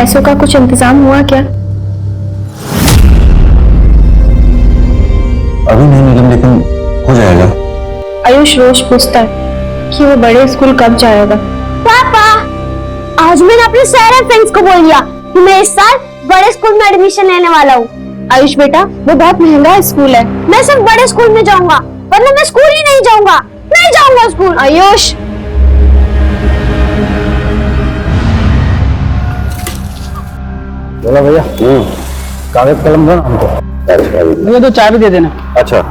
पैसों का कुछ इंतजाम हुआ क्या? अभी नहीं निगम, लेकिन हो जाएगा। आयुष रोज पूछता है कि वो बड़े स्कूल कब जाएगा। पापा, आज मैंने अपने सारे फ्रेंड्स को बोल दिया कि मैं इस साल बड़े स्कूल में एडमिशन लेने वाला हूँ। आयुष बेटा, वो बहुत महंगा स्कूल है। मैं सिर्फ बड़े स्कूल में जाऊंगा, वरना मैं स्कूल ही नहीं जाऊंगा। नहीं जाऊंगा स्कूल। आयुष, बोला भैया, कागज कलम दो हमको। ये तो चाय भी दे देना। अच्छा,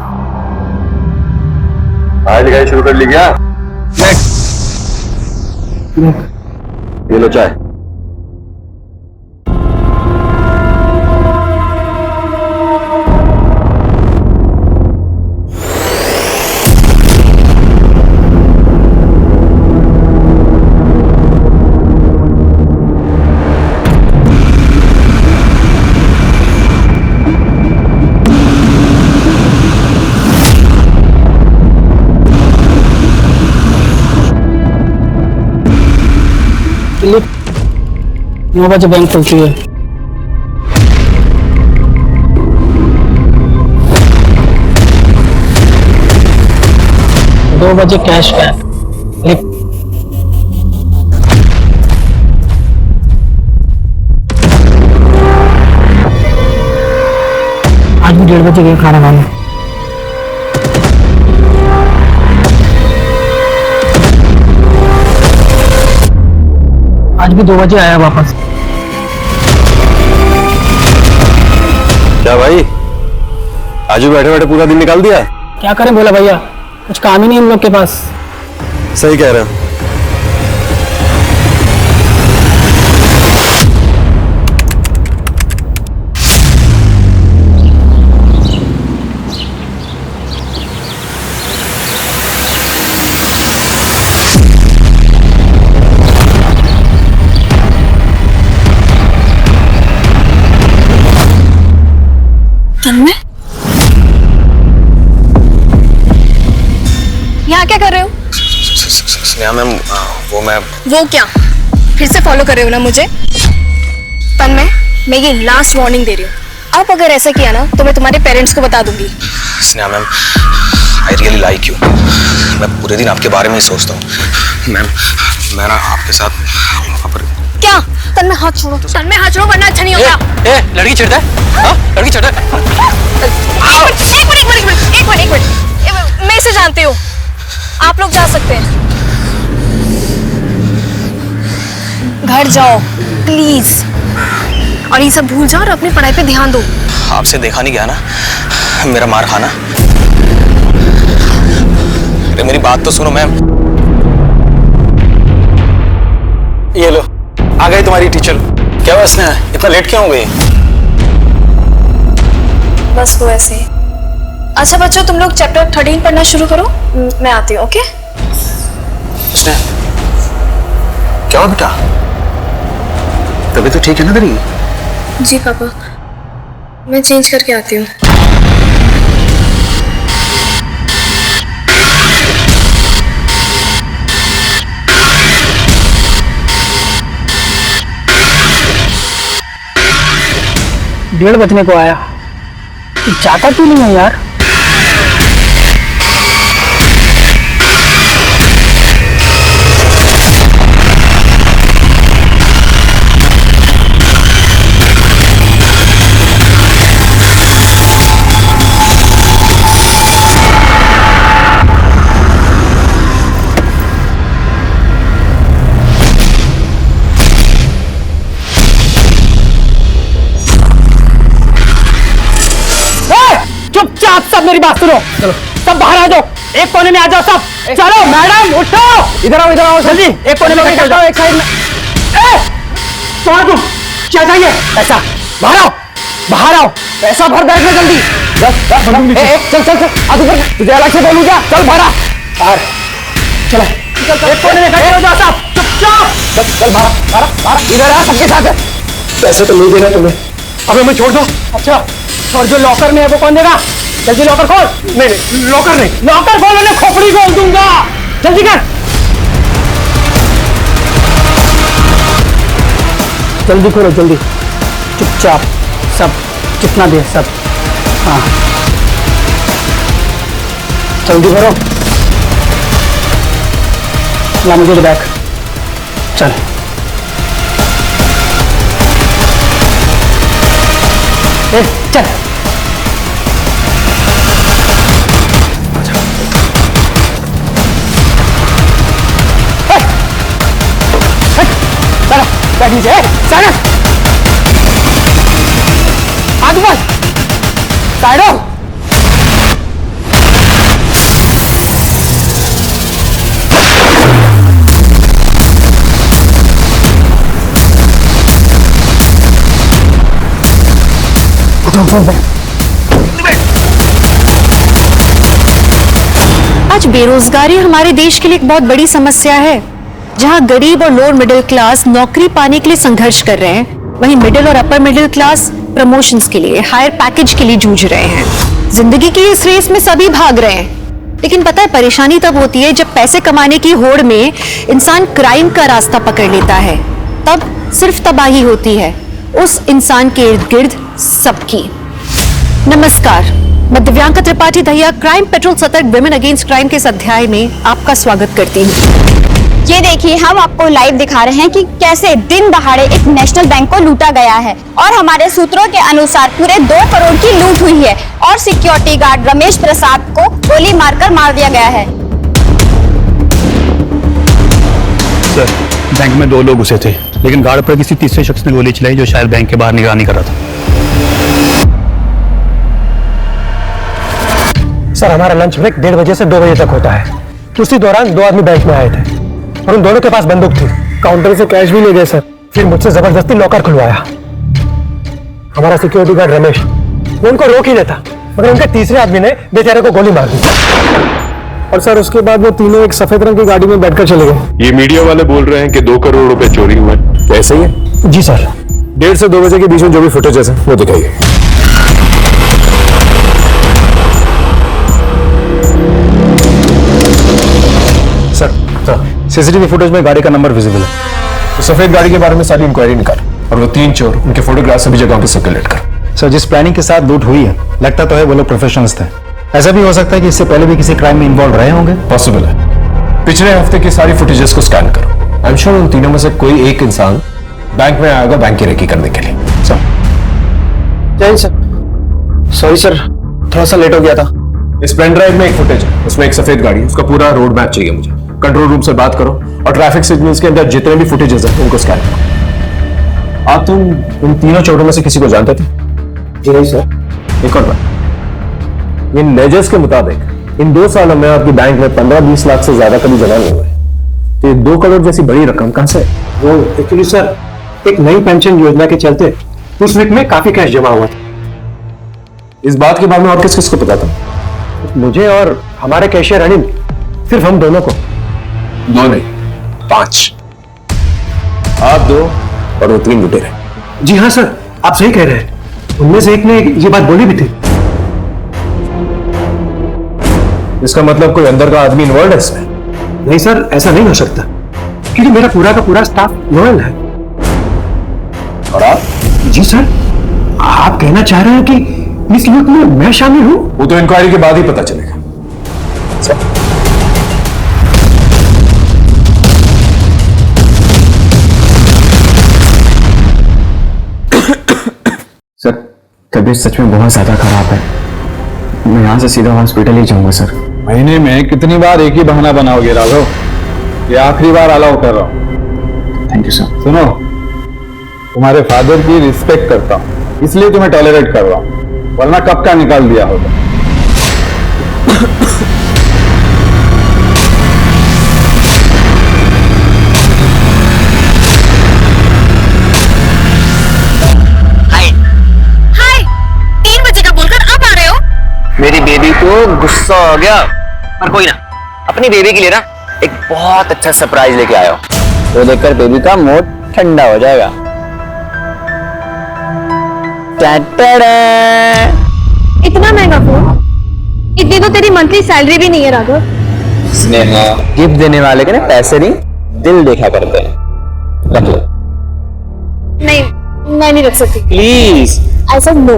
पढ़ाई लिखाई शुरू कर ली क्या? ये लो चाय। चलिए, 9 बजे बैंक खुलती है। दो बजे कैश बैक। आज भी 1:30 बजे गए खाना खाने। आज भी 2 बजे आया वापस। क्या भाई, आजू बैठे बैठे पूरा दिन निकाल दिया? क्या करें बोला भैया, कुछ काम ही नहीं इन लोग के पास। सही कह रहे हो। यहाँ क्या कर रहे हो? स्नेहा मैम, वो क्या फिर से फॉलो कर रहे हो ना मुझे? तन्मय, मैं ये लास्ट वार्निंग दे रही हूँ। अब अगर ऐसा किया ना तो मैं तुम्हारे पेरेंट्स को बता दूंगी। Sneha ma'am, I really like you. मैं पूरे दिन आपके बारे में ही सोचता हूँ मैम। मैं ना आपके साथ वहाँ पर। क्या? तन्मय हाथ छोड़ो, तन्मय हाथ छोड़ो वरना अच्छा नहीं होगा। ए, लड़की चिढ़ता है? हाँ, लड़की चिढ़ता है? एक मिनट, मैं इसे जानती हूँ। आप लोग जा सकते हैं, घर जाओ प्लीज, और ये सब भूल जाओ और अपनी पढ़ाई पे ध्यान दो। आपसे देखा नहीं गया ना मेरा मार खाना। अरे मेरी बात तो सुनो मैम। ये लो, आ गई तुम्हारी टीचर। क्या हुआ स्नेहा, इतना लेट क्यों हो गई? बस वो ऐसे ही। अच्छा बच्चों, तुम लोग चैप्टर 13 पढ़ना शुरू करो, मैं आती हूँ। ओके? स्नेहा, क्या हुआ बेटा? तबीयत तो ठीक है ना तेरी? जी पापा, मैं चेंज करके आती हूँ। डेढ़ बजने को आया, जाता क्यों नहीं है यार? चुपचाप सब मेरी बात सुनो। चलो सब बाहर आ जाओ, एक कोने में आ जाओ सब। चलो मैडम उठो, इधर आओ जल्दी। एक कोने में बैठ जाओ, एक साइड में। तुम क्या चाहिए? पैसा। बाहर आओ, पैसा भर बैग में जल्दी। चल आज ऊपर तुझे अलग से बोलूं क्या? चल बाहर चलो, एक कोने में खड़े हो जाओ सब, चुपचाप। चल बाहर इधर आ सबके साथ। पैसे तो नहीं देना तुम्हें, अब हमें छोड़ दो। अच्छा, और जो लॉकर में है वो कौन देगा? जल्दी लॉकर खोल। नहीं, लॉकर नहीं, लॉकर खोल, उन्हें खोपड़ी खोल दूंगा। जल्दी कर। जल्दी करो जल्दी, चुपचाप सब, कितना दे सब। हाँ जल्दी करो, ला मुझे बैग, चल। ए, चल। बैठ नीचे, साइड आगे बढ़, साइड हो। आज बेरोजगारी हमारे देश के लिए एक बहुत बड़ी समस्या है। जहां गरीब और लोअर मिडिल क्लास नौकरी पाने के लिए संघर्ष कर रहे हैं, वहीं मिडिल और अपर मिडिल क्लास प्रमोशंस के लिए, हायर पैकेज के लिए जूझ रहे हैं। जिंदगी की इस रेस में सभी भाग रहे हैं, लेकिन पता है परेशानी तब होती है जब पैसे कमाने की होड़ में इंसान क्राइम का रास्ता पकड़ लेता है। तब सिर्फ तबाही होती है उस इंसान के इर्द गिर्द सबकी। नमस्कार, मैं दिव्यांका त्रिपाठी दहिया क्राइम पेट्रोल सतर्क विमेन अगेंस्ट क्राइम के इस अध्याय में आपका स्वागत करती हूँ। ये देखिए, हम आपको लाइव दिखा रहे हैं कि कैसे दिन दहाड़े एक नेशनल बैंक को लूटा गया है और हमारे सूत्रों के अनुसार पूरे 2 करोड़ की लूट हुई है और सिक्योरिटी गार्ड रमेश प्रसाद को गोली मारकर मार दिया गया है। सर, बैंक में 2 लोग घुसे थे, लेकिन गार्ड पर किसी तीसरे शख्स ने गोली चलाई जो शायद बैंक के बाहर निगरानी कर रहा था। सर, हमारा लंच ब्रेक 1:30 बजे से 2 बजे तक होता है। उसी दौरान 2 आदमी बैंक में आए थे और उन दोनों के पास बंदूक थी। काउंटर से कैश भी ले गए सर। फिर मुझसे जबरदस्ती लॉकर खुलवाया। हमारा सिक्योरिटी गार्ड रमेश, वो उनको रोक ही लेता, मगर उनके तीसरे आदमी ने बेचारे को गोली मार दी और सर उसके बाद वो तीनों एक सफेद रंग की गाड़ी में बैठकर चले गए। ये मीडिया वाले बोल रहे हैं कि 2 करोड़ रुपए चोरी हुए, कैसे ही है? जी सर। 1:30 से 2 बजे के बीच में जो भी फुटेज है वो दिखाइए। सर, सीसीटीवी फुटेज में गाड़ी का नंबर विजिबल है। तो सफेद गाड़ी के बारे में सारी इंक्वायरी निकाल और वो 3 चोर उनके फोटोग्राफ सभी जगहों पे सर्कुलेट कर। सर, जिस प्लानिंग के साथ लूट हुई है, लगता तो है वो लोग प्रोफेशनल्स थे। ऐसा भी हो सकता है कि इससे पहले भी किसी क्राइम में इन्वॉल्व रहे होंगे। पॉसिबल है। पिछले हफ्ते की सारी फुटेजेस को स्कैन करो। आई एम श्योर उन तीनों में से कोई एक इंसान बैंक में आएगा बैंक की रेकी करने के लिए। सर, जय सर। सॉरी सर, थोड़ा सा लेट हो गया था। इस पेन ड्राइव में एक फुटेज है, उसमें एक सफेद गाड़ी है, उसका पूरा रोड मैप चाहिए मुझे। कंट्रोल रूम से बात करो और ट्रैफिक सिग्नल्स के अंदर जितने भी फुटेजेस हैं उनको स्कैन करो। आप तुम इन तीनों चोरों में से किसी को जानते थे? जी नहीं सर। एक और बात, इन लेजर्स के मुताबिक इन 2 सालों में आपकी बैंक में 15-20 लाख से ज्यादा कभी जमा नहीं हुए। तो ये 2 करोड़ जैसी बड़ी रकम कहां से? वो एक्चुअली सर, एक नई पेंशन योजना के चलते उस वीक में काफी कैश जमा हुआ था। इस बात के बारे में और किस किस को पता था? मुझे और हमारे कैशियर अनिल, सिर्फ हम दोनों को। 2 नहीं, 5। आप 2 और वो 3 लुटेरे। जी हाँ सर, आप सही कह रहे हैं। उनमें से एक ने ये बात बोली भी थी। इसका मतलब कोई अंदर का आदमी इन्वॉल्व है इसमें? नहीं सर, ऐसा नहीं हो सकता, क्योंकि मेरा पूरा का पूरा स्टाफ लॉयल है। और आप? जी सर, आप कहना चाह रहे हैं कि इस लूट में मैं शामिल हूं? वो तो इंक्वायरी के बाद ही पता चलेगा। सर, तबीयत सच में बहुत ज्यादा खराब है। मैं यहाँ से सीधा हॉस्पिटल ही जाऊंगा सर। महीने में कितनी बार एक ही बहाना बनाओगे राघव? ये आखिरी बार अलाउ कर रहा हूँ। Thank you sir. सुनो, तुम्हारे फादर की रिस्पेक्ट करता हूँ, इसलिए तुम्हें टॉलरेट कर रहा हूँ, वरना कब का निकाल दिया होगा। मेरी बेबी को गुस्सा हो गया, पर कोई ना, अपनी बेबी के लिए ना एक बहुत अच्छा सरप्राइज लेके आया हूं। वो देखकर बेबी का मूड ठंडा हो जाएगा। इतना महंगा फोन? इतनी तो तेरी मंथली सैलरी भी नहीं है राघव। स्नेहा, गिफ्ट देने वाले के ना पैसे नहीं, दिल देखा करते हैं। रख लो। नहीं, मैं नहीं रख सकती। Please. I said no.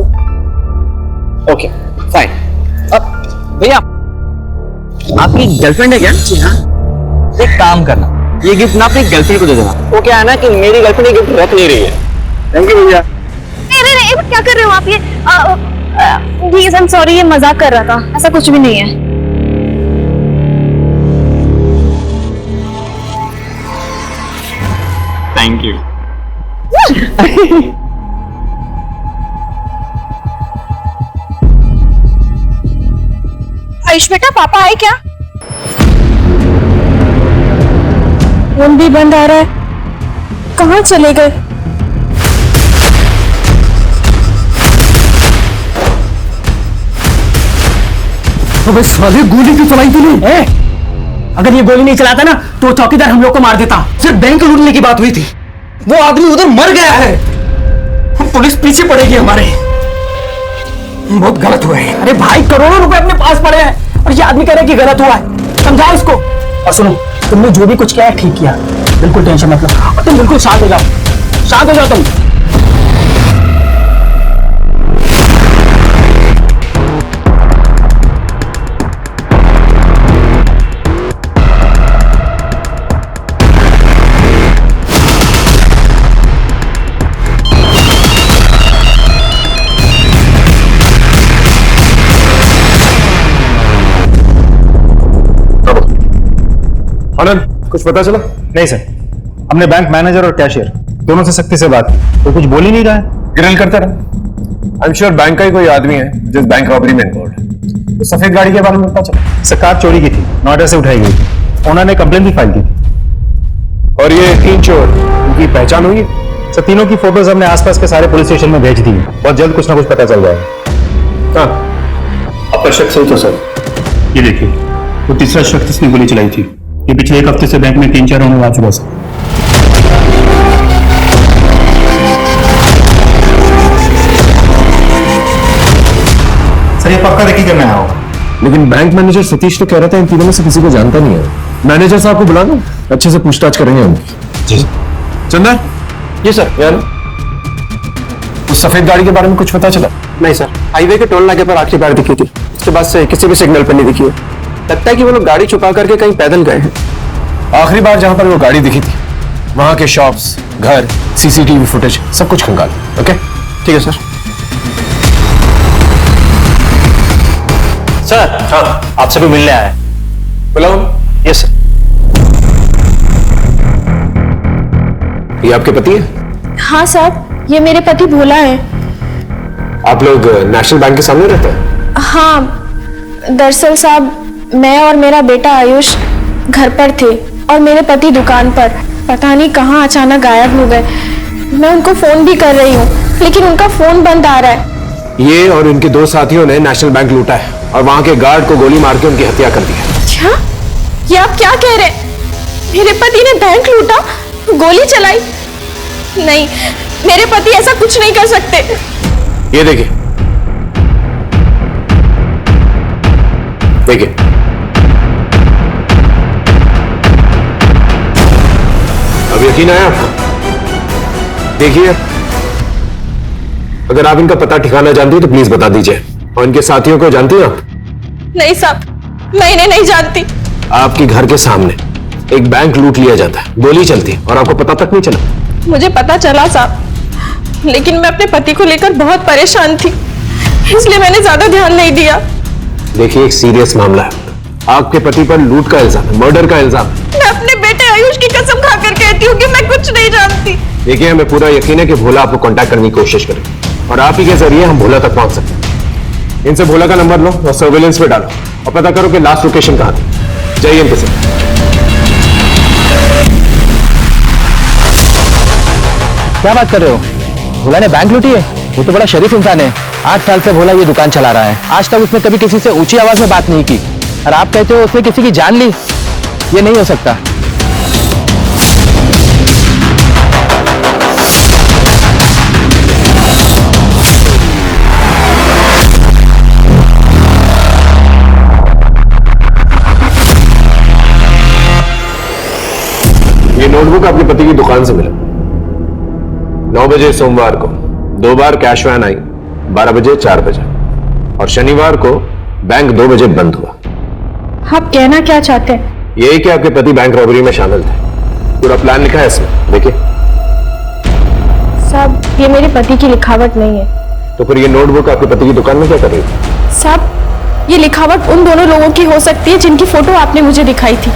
Okay fine. भैया आपकी गर्लफ्रेंड है क्या? जी हाँ। एक काम करना, ये गिफ्ट ना अपनी गर्लफ्रेंड को दे देना। वो क्या है ना कि मेरी गर्लफ्रेंड ये गिफ्ट रख नहीं रही है। थैंक यू भैया। नहीं, क्या कर रहे हो आप ये? प्लीज आई एम सॉरी, ये मजाक कर रहा था, ऐसा कुछ भी नहीं है। Thank you. आयुष बेटा, पापा आए क्या? फोन भी बंद आ रहा है, कहाँ चले गए? अबे साले, गोली क्यों चलाई तूने? अगर ये गोली नहीं चलाता ना तो चौकीदार हम लोग को मार देता। सिर्फ बैंक लूटने की बात हुई थी, वो आदमी उधर मर गया है। पुलिस पीछे पड़ेगी हमारे। बहुत गलत हुआ है। अरे भाई, करोड़ों रुपए अपने पास पड़े हैं और ये आदमी कह रहा है कि गलत हुआ है। समझाओ इसको। और सुनो, तुमने जो भी कुछ किया है ठीक किया, बिल्कुल टेंशन मत लो। और तुम बिल्कुल शांत हो जाओ, शांत हो जाओ तुम। आनंद, कुछ पता चला? नहीं सर, हमने बैंक मैनेजर और कैशियर दोनों से सख्ती से बात की, तो कुछ बोल ही नहीं रहा है, ग्रिल करता रहा। आई एम श्योर बैंक का ही कोई आदमी है जिस बैंक रॉबरी में इन्वॉल्व है। तो सफेद गाड़ी के बारे में पता चला? सर, कार चोरी की थी, नोएडा से उठाई गई थी, ओनर ने कंप्लेन भी फाइल की थी। और ये 3 चोर, उनकी पहचान हुई है? सर, तीनों की फोटोज हमने आसपास के सारे पुलिस स्टेशन में भेज दी है, बहुत जल्द कुछ ना कुछ पता चल जाएगा। हाँ, आपका शक सही तो सर। ये देखिए, वो तीसरा शख्स इसने गोली चलाई थी। ये पिछले 1 हफ्ते से बैंक में 3-4 राउंड आ चुका है। सर, ये पक्का देखी करने आया होगा। लेकिन बैंक मैनेजर सतीश तो कह रहा था इन तीनों में से किसी को जानता नहीं है। मैनेजर साहब को बुला दो, अच्छे से पूछताछ करेंगे हम। जी चंदन। जी सर। यार, उस सफेद गाड़ी के बारे में कुछ पता चला? नहीं सर, हाईवे के टोल नाके पर आखिरी बार दिखी थी, उसके बाद से किसी भी सिग्नल पर नहीं दिखी है। लगता है कि वो लोग गाड़ी छुपा करके कहीं पैदल गए हैं। आखिरी बार जहां पर वो गाड़ी दिखी थी वहां के शॉप्स, घर, सीसीटीवी फुटेज सब कुछ खंगाल। ओके, ठीक है सर। सर, हाँ, आपसे भी मिलने आया है। बुलाओ। Yes sir. ये आपके पति है? हाँ साहब, ये मेरे पति भोला है। आप लोग नेशनल बैंक के सामने रहते हैं? हाँ, दरअसल साहब, मैं और मेरा बेटा आयुष घर पर थे और मेरे पति दुकान पर। पता नहीं कहाँ अचानक गायब हो गए। मैं उनको फोन भी कर रही हूँ लेकिन उनका फोन बंद आ रहा है। ये और इनके 2 साथियों ने नेशनल बैंक लूटा है और वहां के गार्ड को गोली मार के उनकी हत्या कर दी है। क्या? ये आप क्या कह रहे हैं? मेरे पति ने बैंक लूटा, गोली चलाई? नहीं, मेरे पति ऐसा कुछ नहीं कर सकते। ये देखिए, देखिए, अब यकीन आया आपको? देखिए, अगर आप इनका पता ठिकाना जानती हो तो प्लीज बता दीजिए। और इनके साथियों को जानती हैं आप? नहीं साहब, मैं इन्हें नहीं जानती। आपके घर के सामने एक बैंक लूट लिया जाता है, गोली चलती है और आपको पता तक नहीं चला। मुझे पता चला साहब, लेकिन मैं अपने पति को लेकर बहुत परेशान थी, इसलिए मैंने ज्यादा ध्यान नहीं दिया। देखिए, एक सीरियस मामला है। आपके पति पर लूट का इल्जाम है, मर्डर का इल्जाम। मैं अपने बेटे आयुष की कसम खाकर कहती हूँ कि मैं कुछ नहीं जानती। देखिए, हमें पूरा यकीन है कि भोला आपको कांटेक्ट करने की कोशिश करेगा और आप ही के जरिए हम भोला तक पहुंच सकते हैं। इनसे भोला का नंबर लो और सर्वेलेंस पे डालो और पता करो कि लास्ट लोकेशन कहां थी। जाइए इनके साथ। क्या बात कर रहे हो? भोला ने बैंक लूटी है? वो तो बड़ा शरीफ इंसान है। 8 साल से भोला ये दुकान चला रहा है, आज तक उसने कभी किसी से ऊंची आवाज में बात नहीं की। और आप कहते हो उसने किसी की जान ली? ये नहीं हो सकता। ये नोटबुक अपने पति की दुकान से मिला। 9 बजे सोमवार को 2 बार कैश वैन आई, 12 बजे, 4 बजे, और शनिवार को बैंक 2 बजे बंद हुआ। आप कहना क्या चाहते हैं? यही कि आपके पति बैंक रॉबरी में शामिल थे। पूरा प्लान लिखा है इसमें, देखिए। साहब, ये मेरे पति की लिखावट नहीं है। तो फिर ये नोटबुक आपके पति की दुकान में क्या कर रही थी? साहब, ये लिखावट उन दोनों लोगों की हो सकती है जिनकी फोटो आपने मुझे दिखाई थी।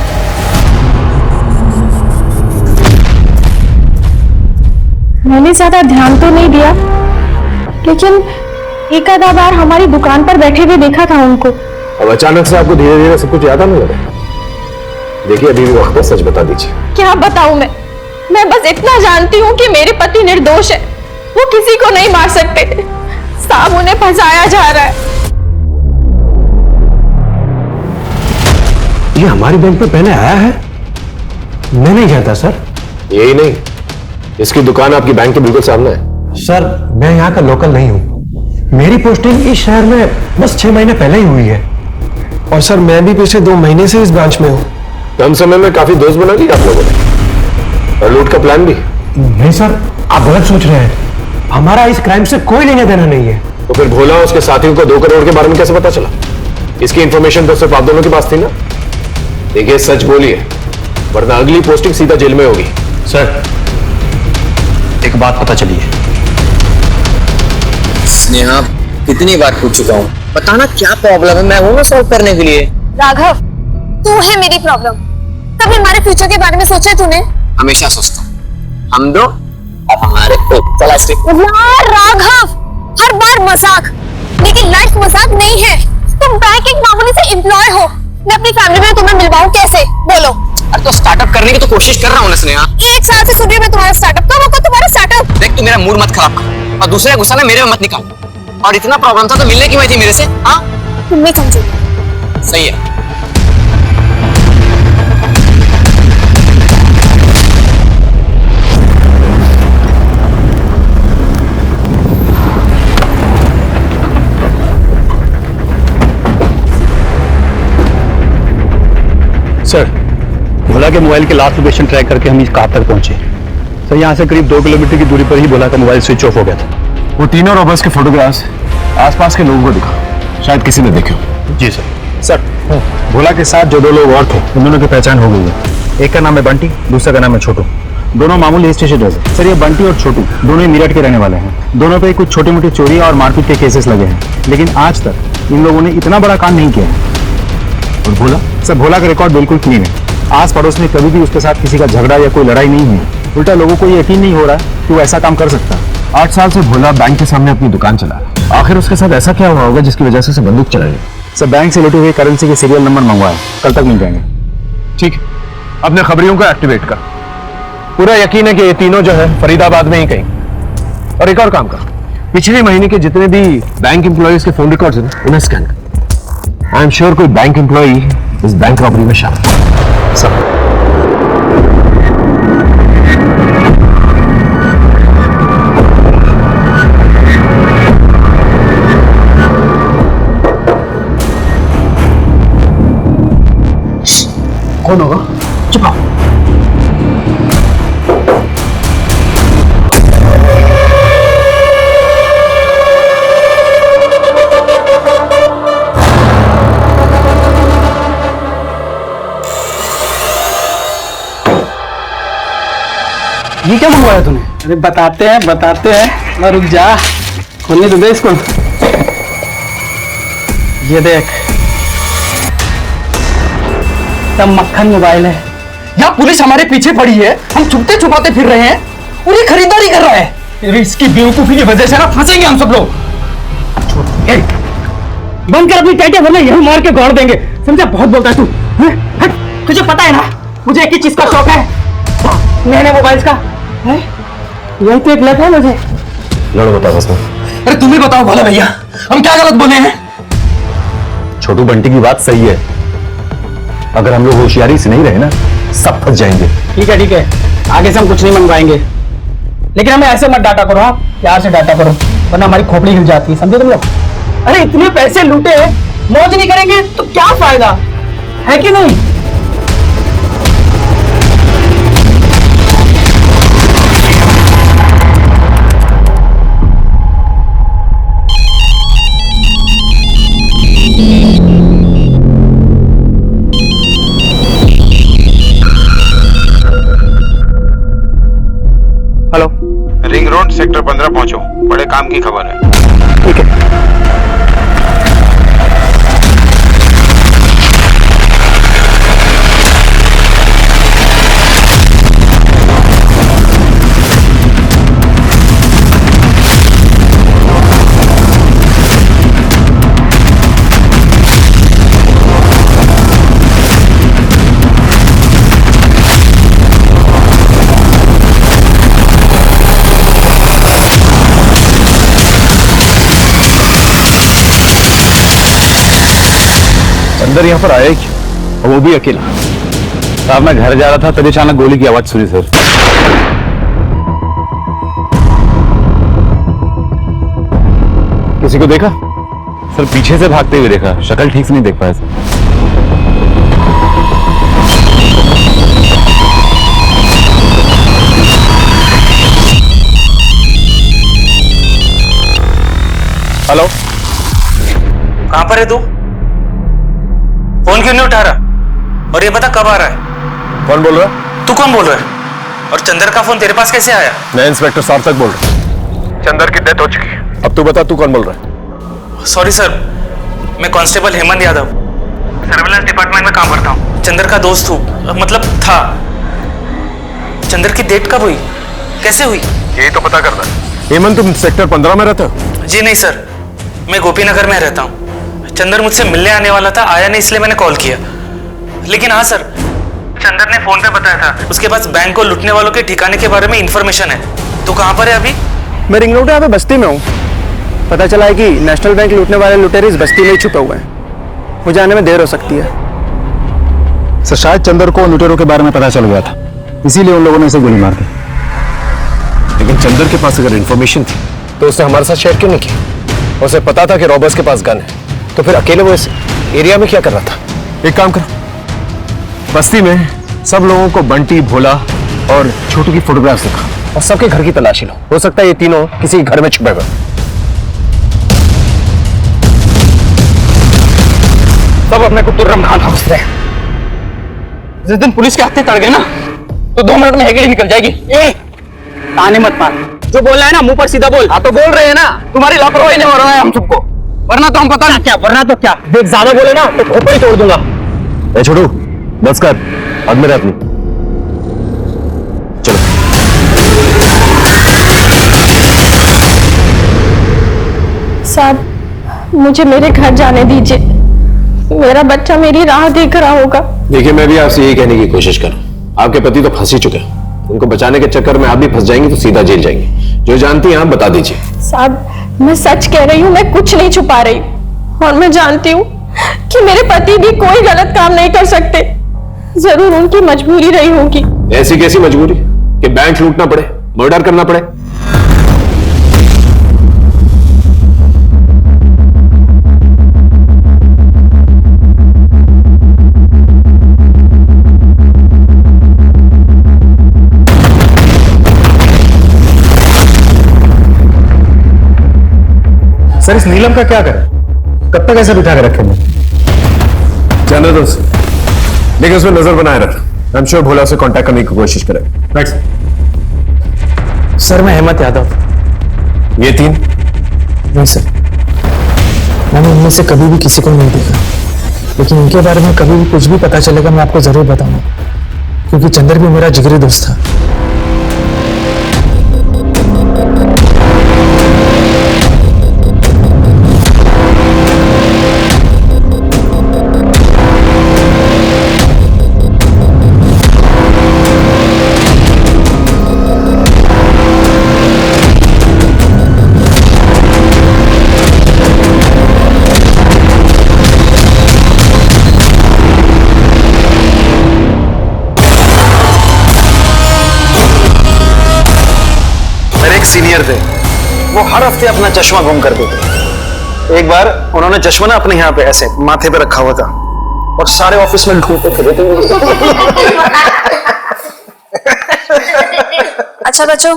मैंने ज्यादा ध्यान तो नहीं दिया, लेकिन एक आधा बार हमारी दुकान पर बैठे हुए देखा था उनको। अब अचानक से आपको धीरे धीरे सब कुछ याद आने लगा। देखिए, अभी भी वक्त है, सच बता दीजिए। क्या बताऊं मैं बस इतना जानती हूँ कि मेरे पति निर्दोष है। वो किसी को नहीं मार सकते। साहब, उन्हें फंसाया जा रहा है। ये हमारी बैंक में पहले आया है? मैं नहीं जानता सर। यही नहीं, इसकी दुकान आपकी बैंक के बिल्कुल सामने है। सर, मैं यहाँ का लोकल नहीं हूँ। मेरी पोस्टिंग इस शहर में बस 6 महीने पहले ही हुई है, और सर मैं भी पिछले 2 महीने से इस ब्रांच में हूँ। कम समय में काफी दोस्त बना लिए आप लोगों ने, और लूट का प्लान भी। नहीं सर, आप गलत सोच रहे हैं। हमारा इस क्राइम से कोई लेना देना नहीं है। तो फिर भोला उसके साथियों को 2 करोड़ के बारे में कैसे पता चला? इसकी इंफॉर्मेशन तो सिर्फ आप दोनों के पास थी ना। देखिए, सच बोलिए, वरना अगली पोस्टिंग सीधा जेल में होगी। सर, एक बात पता चली है। स्नेहा, कितनी बार पूछ चुका हूँ, बताना क्या प्रॉब्लम है, मैं हूं ना सॉल्व करने के लिए। राघव, तू है मेरी प्रॉब्लम। कभी हमारे फ्यूचर के बारे में सोचा है तूने? हमेशा सोचता हूँ, हम दो अब हमारे चला स्टिक। यार राघव, हर बार मजाक, लेकिन लाइफ मजाक नहीं है। तुम बैंक एक मामूली से एम्प्लॉय हो। मैं अपनी फैमिली में तुम्हें मिलवाऊं कैसे, बोलो? अरे तो स्टार्टअप करने की तो कोशिश कर रहा हूँ ना स्नेहा। 1 साल से सुन रही हूं मैं तुम्हारा स्टार्टअप। कब होगा तुम्हारा स्टार्टअप? देख, तू मेरा मूड मत खराब कर, और दूसरे गुस्सा ना मेरे में मत निकाल। और इतना प्रॉब्लम था तो मिलने की वजह थी मेरे से। हाँ, तुम नहीं समझो। सही है। सर, भोला के मोबाइल के लास्ट लोकेशन ट्रैक करके हम इस कार तक पहुंचे। सर, यहाँ से करीब 2 किलोमीटर की दूरी पर ही भोला का मोबाइल स्विच ऑफ हो गया था। वो तीनों रॉबर्स के फोटोग्राफ्स आसपास के लोगों को दिखा, शायद किसी ने देखे हो। जी सर। सर, भोला के साथ जो 2 लोग और थे, उन दोनों की पहचान हो गई है। एक का नाम है बंटी, दूसरे का नाम है छोटू। दोनों मामूली स्टेशन है। सर, ये बंटी और छोटू दोनों ही मेरठ के रहने वाले हैं। दोनों पे कुछ छोटी मोटी चोरी और मारपीट के केसेस लगे हैं, लेकिन आज तक इन लोगों ने इतना बड़ा काम नहीं किया है। और भोला? सर, भोला का रिकॉर्ड बिल्कुल क्लीन है। आस पड़ोस में कभी भी उसके साथ किसी का झगड़ा या कोई लड़ाई नहीं हुई। उल्टा लोगों को ये यकीन नहीं हो रहा कि वो ऐसा काम कर सकता है। 8 साल से भोला बैंक के सामने अपनी दुकान चला रहा है। आखिर उसके साथ ऐसा क्या हुआ होगा जिसकी वजह से उसे बंदूक चलाई? सर, बैंक से लुटी हुई करेंसी के सीरियल नंबर मंगवाए, कल तक मिल जाएंगे। ठीक है, अपने खबरियों को एक्टिवेट कर। पूरा यकीन है कि ये तीनों जो है फरीदाबाद में ही कहीं। और एक और काम कर, पिछले महीने के जितने भी बैंक एम्प्लॉइज के फोन रिकॉर्ड्स हैं उन्हें स्कैन कर। आई एम श्योर कोई बैंक एम्प्लॉई इस बैंक रॉबरी में शामिल है। सर, कौन होगा? चुप रहो। ये क्या मंगवाया तूने? अरे बताते हैं ना, रुक जा, खोलने तो दे इसको। ये देख, सब मक्खन मोबाइल है। यहाँ पुलिस हमारे पीछे पड़ी है, हम छुपते छुपाते फिर रहे हैं, पूरी खरीदारी कर रहा है। इसकी बेवकूफी की वजह से ना फंसेंगे हम सब लोग। बंद कर अपनी टाइटें, वरना यही मार के गाड़ देंगे, समझा? बहुत बोलता है तू। हट, तुझे पता है ना मुझे एक ही चीज का शौक है, नए नए मोबाइल्स का। यही तो एक लत है मुझे। लड़ो, बताओ बस। अरे तुम ही बताओ भोला भैया, हम क्या गलत बोले हैं? छोटू बंटी की बात सही है। अगर हम लोग होशियारी से नहीं रहे ना, सब फंस जाएंगे। ठीक है, आगे से हम कुछ नहीं मंगवाएंगे, लेकिन हमें ऐसे मत डाटा करो। आप प्यार से डाटा करो, वरना हमारी खोपड़ी हिल जाती है, समझे तुम लोग? अरे इतने पैसे लूटे, मौज नहीं करेंगे तो क्या फायदा है कि नहीं? बड़े काम की खबर है। ठीक है। अंदर यहाँ पर आया ही क्यों? और वो भी अकेला। साहब मैं घर जा रहा था तभी अचानक गोली की आवाज सुनी सर। किसी को देखा? सर पीछे से भागते हुए देखा, शक्ल ठीक से नहीं देख पाया सर। हेलो, कहां पर है तू? फोन क्यों नहीं उठा रहा? और ये बता कब आ रहा है? कौन बोल रहा है? तू कौन बोल रहा है? और चंदर का फोन तेरे पास कैसे आया? मैं इंस्पेक्टर सार्थक बोल रहा हूँ। चंदर की डेथ हो चुकी है। अब तू बता, तू कौन बोल रहा है? सॉरी सर, मैं constable Hemant Yadav, surveillance department में काम करता हूँ। चंदर का दोस्त हूँ, मतलब था। चंदर की डेथ कब हुई, कैसे हुई? यही तो पता करना है। हेमंत, तुम सेक्टर 15 में रहते हो? जी नहीं सर, मैं गोपीनगर में रहता हूँ। चंदर मुझसे मिलने आने वाला था, आया नहीं, इसलिए मैंने कॉल किया। लेकिन हाँ सर, चंदर ने फोन पे बताया था उसके पास बैंक को लूटने वालों के ठिकाने के बारे में इंफॉर्मेशन है। तू कहाँ पर है अभी? मैं रिंग रोड यहाँ पे बस्ती में हूँ। पता चला है कि नेशनल बैंक लूटने वाले लुटेरे इस बस्ती में ही छुपे हुए हैं। मुझे आने में देर हो सकती है। सर शायद चंदर को लुटेरों के बारे में पता चल गया था, इसीलिए उन लोगों ने इसे गोली मार दी। लेकिन चंदर के पास अगर इंफॉर्मेशन थी तो उसने हमारे साथ शेयर क्यों नहीं की? उसे पता था कि रॉबर्स के पास गन है, तो फिर अकेले वो इस एरिया में क्या कर रहा था? एक काम करो, बस्ती में सब लोगों को बंटी, भोला और छोटू की फोटोग्राफ्स दिखा और सबके घर की तलाशी लो। हो सकता है ये तीनों किसी घर में छुपे हुए। सब अपने को तुर्रम खान समझ रहे हैं। जिस दिन पुलिस के हाथे चढ़ गए ना, तो 2 मिनट में हेगड़ी निकल जाएगी। ताने मत मार, जो बोल रहा है ना मुंह पर सीधा बोल। हाँ तो बोल रहे हैं ना, तुम्हारी लापरवाही ने हो रहा है हम सबको, वरना तो हम पता ना क्या, वरना तो क्या। देख ज्यादा बोले ना तो खोपड़ी तोड़ दूंगा। ए छोटू, बस कर, आग में अपनी। चलो साहब, मुझे मेरे घर जाने दीजिए। मेरा बच्चा मेरी राह देख रहा होगा। देखिए, मैं भी आपसे यही कहने की कोशिश कर रहा हूं। आपके पति तो फंस ही चुके हैं, उनको बचाने के चक्कर में आप भी फंस जाएंगे तो सीधा जेल जाएंगे। जो जानती हैं आप बता दीजिए। साहब, मैं सच कह रही हूँ, मैं कुछ नहीं छुपा रही। और मैं जानती हूँ कि मेरे पति भी कोई गलत काम नहीं कर सकते। जरूर उनकी मजबूरी रही होगी। ऐसी कैसी मजबूरी कि बैंक लूटना पड़े, मर्डर करना पड़े? सर, इस नीलम का क्या करें? कब तक ऐसे बिठा के रखेंगे? जाने दो उसे, लेकिन उसमें नजर बनाए रखना। आई एम श्योर भोला से कांटेक्ट करने की कोशिश करेगा। Right sir. मैं हेमंत यादव। ये 3? नहीं सर, मैंने इनमें से कभी भी किसी को नहीं देखा, लेकिन इनके बारे में कभी भी कुछ भी पता चलेगा मैं आपको जरूर बताऊंगा, क्योंकि चंदर भी मेरा जिगरी दोस्त था। सीनियर थे, वो हर हफ्ते अपना चश्मा गुम कर देते। एक बार उन्होंने चश्मा ना अपने यहाँ पे ऐसे माथे पे रखा हुआ था और सारे ऑफिस में ढूंढते फिरे थे। अच्छा बच्चों,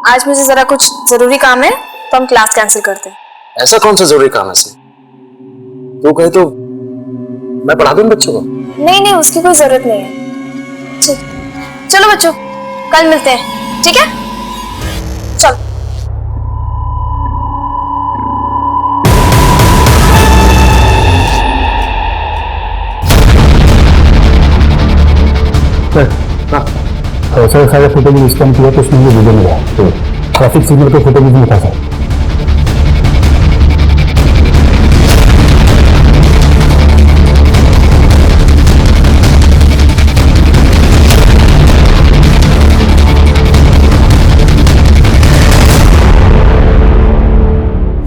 आज मुझे जरा कुछ जरूरी काम है, तो हम क्लास कैंसिल करते हैं। ऐसा कौन सा जरूरी काम है इसमें? तू कहे तो मैं पढ़ा दूं बच्चों को। नहीं, उसकी कोई जरूरत नहीं है। चलो बच्चों, कल मिलते हैं, ठीक है? चल। ऐसा सारे फुटेज स्कैन किया तो उसमें वीडियो मिला, तो ट्रैफिक सिग्नल पे फुटेज नहीं था सर।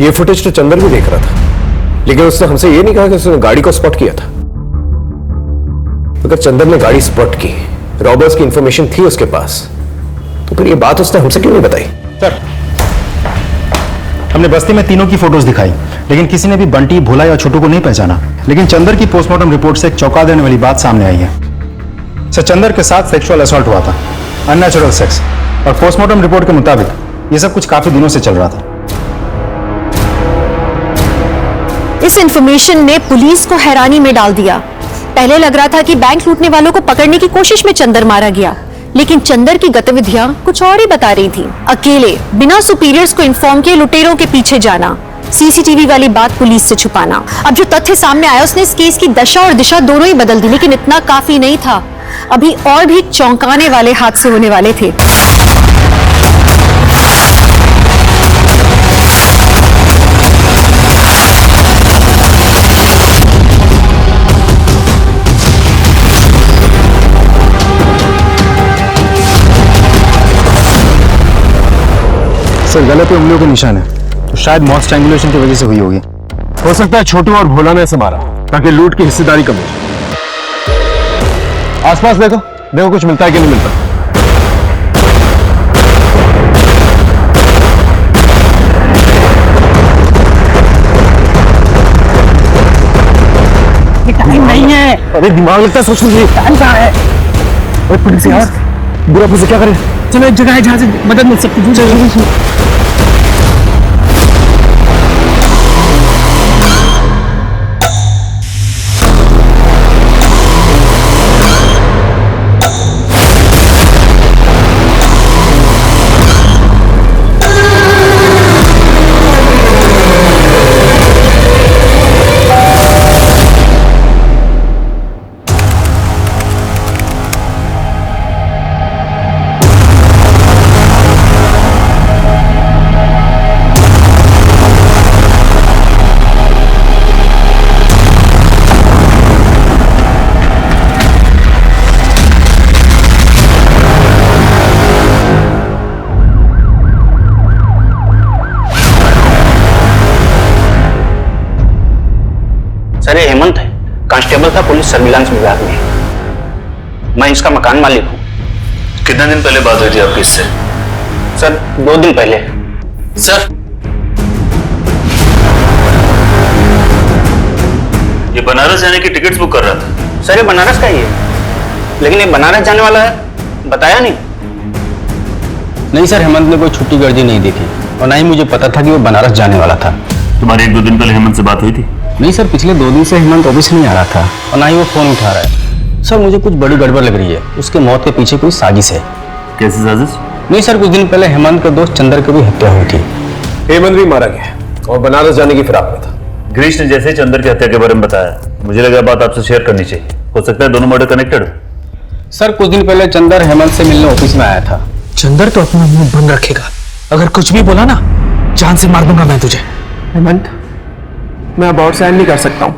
ये फुटेज तो चंदर भी देख रहा था, लेकिन उसने हमसे ये नहीं कहा कि उसने गाड़ी को स्पॉट किया था। अगर चंदर ने गाड़ी स्पॉट की, रॉबर्स की इंफॉर्मेशन थी उसके पास, तो फिर ये बात उसने हमसे क्यों नहीं बताई? सर, हमने बस्ती में तीनों की फोटोज दिखाई, लेकिन किसी ने भी बंटी, भोला या छोटू को नहीं पहचाना। लेकिन चंदर की पोस्टमार्टम रिपोर्ट से एक चौंका देने वाली बात सामने आई है। सर, चंदर के साथ सेक्सुअल असॉल्ट हुआ था, अननेचुरल सेक्स, और पोस्टमार्टम रिपोर्ट के मुताबिक ये सब कुछ काफी दिनों से चल रहा था। इस इंफॉर्मेशन ने पुलिस को हैरानी में डाल दिया। पहले लग रहा था कि बैंक लूटने वालों को पकड़ने की कोशिश में चंदर मारा गया, लेकिन चंदर की गतिविधियां कुछ और ही बता रही थी। अकेले, बिना सुपीरियर्स को इन्फॉर्म किए लुटेरों के पीछे जाना, सीसीटीवी वाली बात पुलिस से छुपाना। अब जो तथ्य सामने आया उसने इस केस की दशा और दिशा दोनों ही बदल दी, लेकिन इतना काफी नहीं था। अभी और भी चौंकाने वाले हादसे होने वाले थे। सर, गले पे उंगलियों के निशान है, तो शायद मॉस स्ट्रैंगुलेशन की वजह से हुई होगी। हो सकता है छोटू और भोला ने इसे मारा ताकि लूट की हिस्सेदारी कम हो। आसपास देखो, देखो कुछ मिलता है कि नहीं मिलता। टाइम नहीं है। अरे दिमाग लगता है सोचने के लिए। टाइम कहाँ है? अरे पुलिस यार, बुरा पुलिस क्या करे? चलो एक जगह है जहाँ से मदद मिल सकती है। सर, ये हेमंत है, कांस्टेबल था पुलिस सर्विलांस विभाग में। मैं इसका मकान मालिक हूँ। कितने दिन पहले बात हुई थी आपकी इससे? सर, 2 दिन पहले। सर, ये बनारस जाने की टिकट्स बुक कर रहा था। सर, ये बनारस का ही है, लेकिन ये बनारस जाने वाला है बताया नहीं। नहीं सर, हेमंत ने कोई छुट्टी गर्दी नहीं देखी, और ना ही मुझे पता था कि वो बनारस जाने वाला था। तुम्हारी 1-2 दिन पहले हेमंत से बात हुई थी? नहीं सर, पिछले 2 दिन से हेमंत ऑफिस नहीं आ रहा था, और ना ही वो फोन उठा रहा है। सर, मुझे कुछ बड़ी गड़बड़ लग रही है। उसके मौत के पीछे कोई साजिश है। कैसी साजिश? नहीं सर, कुछ दिन पहले हेमंत के दोस्त चंदर की भी हत्या हुई थी। हेमंत भी मारा गया और बनारस जाने की फिराक में था। गिरीश ने जैसे चंदर की हत्या के बारे में बताया, मुझे लगा बात आपसे शेयर करनी चाहिए। हो सकता है दोनों मर्डर कनेक्टेड हो। सर, कुछ दिन पहले चंदर हेमंत से मिलने ऑफिस में आया था। चंदर तो अपना मुंह बंद रखेगा, अगर कुछ भी बोला ना जान से मार दूंगा मैं तुझे। हेमंत, मैं अब और सहन नहीं कर सकता हूँ।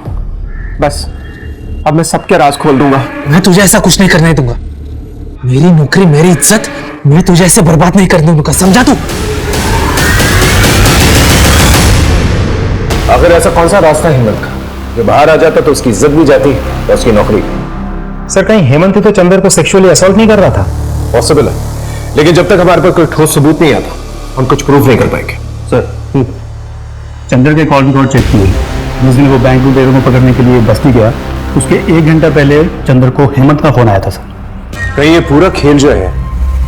बस अब मैं सबके राज खोल दूंगा। मैं तुझे ऐसा कुछ नहीं करने दूंगा। मेरी नौकरी, मेरी इज्जत, मैं तुझे ऐसे बर्बाद नहीं करने दूंगा, समझा तू? अगर ऐसा कौन सा रास्ता है हेमंत का, जो बाहर आ जाता तो उसकी इज्जत भी जाती और उसकी नौकरी। सर, कहीं हेमंत ही तो चंदर को सेक्सुअली असॉल्ट नहीं कर रहा था? पॉसिबल है, लेकिन जब तक हमारे पास कोई ठोस सबूत नहीं आता हम कुछ प्रूफ नहीं कर पाएंगे। सर, चंदर के कॉल रिकॉर्ड चेक किए। जिस दिन वो बैंक लुटेरों को पकड़ने के लिए बस्ती गया, उसके 1 घंटा पहले चंदर को हेमंत का फोन आया था। सर, कहीं ये पूरा खेल जो है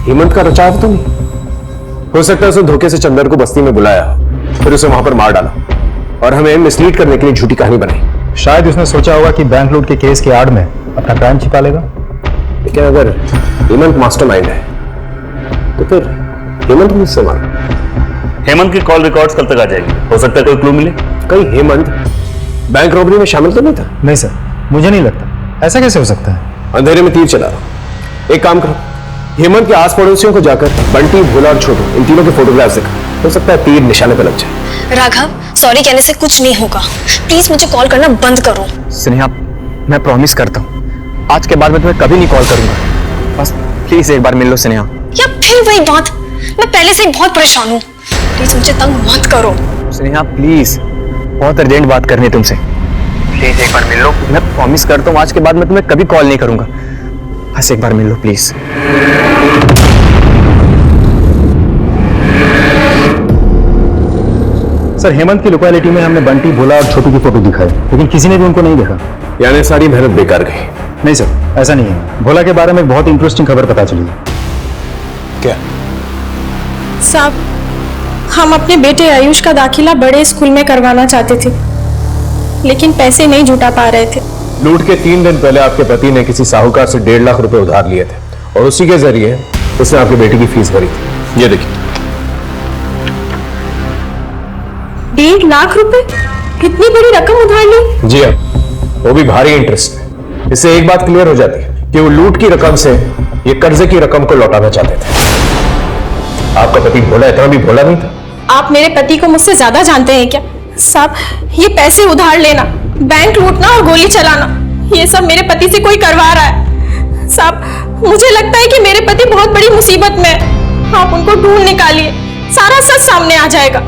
हेमंत का रचा तो नहीं? हो सकता है उसने धोखे से चंदर को बस्ती में बुलाया, फिर उसे वहां पर मार डाला और हमें मिसलीड करने के लिए झूठी कहानी बनाई। शायद उसने सोचा होगा कि बैंक लूट के केस के आड़ में अपना क्राइम छिपा लेगा। लेकिन अगर हेमंत मास्टरमाइंड है तो फिर हेमंत मुझसे मार। हेमंत की कॉल रिकॉर्ड्स कल तक आ जाएगी, हो सकता है कोई क्लू मिले। कहीं हेमंत बैंक रॉबरी में शामिल तो नहीं था? नहीं सर, मुझे नहीं लगता। ऐसा कैसे हो सकता है? अंधेरे में तीर चला रहा हूं। एक काम करो, हेमंत के आस पड़ोसियों को जाकर बंटी, भोला और छोटू इन तीनों के फोटोग्राफ्स दिखा। हो सकता है तीर निशाने पे लग जाए। राघव, सॉरी कहने से कुछ नहीं होगा। प्लीज मुझे कॉल करना बंद करो। स्नेहा, मैं प्रॉमिस करता हूँ आज के बाद मैं तुम्हें कभी नहीं कॉल करूंगा। बस प्लीज एक बार मिल लो स्नेहा। या फिर वही बात, मैं पहले से ही बहुत परेशान हूँ। प्लीज मुझे तंग मत करो। स्नेहा प्लीज, बहुत अर्जेंट बात करनी है तुमसे। प्लीज एक बार मिल लो। मैं प्रॉमिस करता हूँ आज के बाद मैं तुम्हें कभी कॉल नहीं करूंगा। बस एक बार मिल लो प्लीज। सर, हेमंत की लोकेलिटी में हमने बंटी, भोला और छोटू की फोटो दिखाई, लेकिन किसी ने भी उनको नहीं देखा। यानी सारी मेहनत बेकार गई? नहीं सर, ऐसा नहीं है। भोला के बारे में एक बहुत इंटरेस्टिंग खबर पता चली है। क्या? साहब, हम अपने बेटे आयुष का दाखिला बड़े स्कूल में करवाना चाहते थे, लेकिन पैसे नहीं जुटा पा रहे थे। लूट के 3 दिन पहले आपके पति ने किसी साहूकार से 1.5 लाख रुपए उधार लिए थे और उसी के जरिए उसने आपके बेटे की फीस भरी थी। ये देखिए। 1.5 लाख रुपए? इतनी बड़ी रकम उधार ली? जी हाँ, वो भी भारी इंटरेस्ट में। इससे एक बात क्लियर हो जाती है कि वो लूट की रकम से ये कर्जे की रकम को लौटाना चाहते थे। आपका पति भोला इतना भी भोला नहीं था। आप मेरे पति को मुझसे ज्यादा जानते हैं क्या? साहब, ये पैसे उधार लेना, बैंक लूटना और गोली चलाना, ये सब मेरे पति से कोई करवा रहा है। साहब, मुझे लगता है कि मेरे पति बहुत बड़ी मुसीबत में है। आप उनको ढूंढ निकालिए, सारा सच सामने आ जाएगा।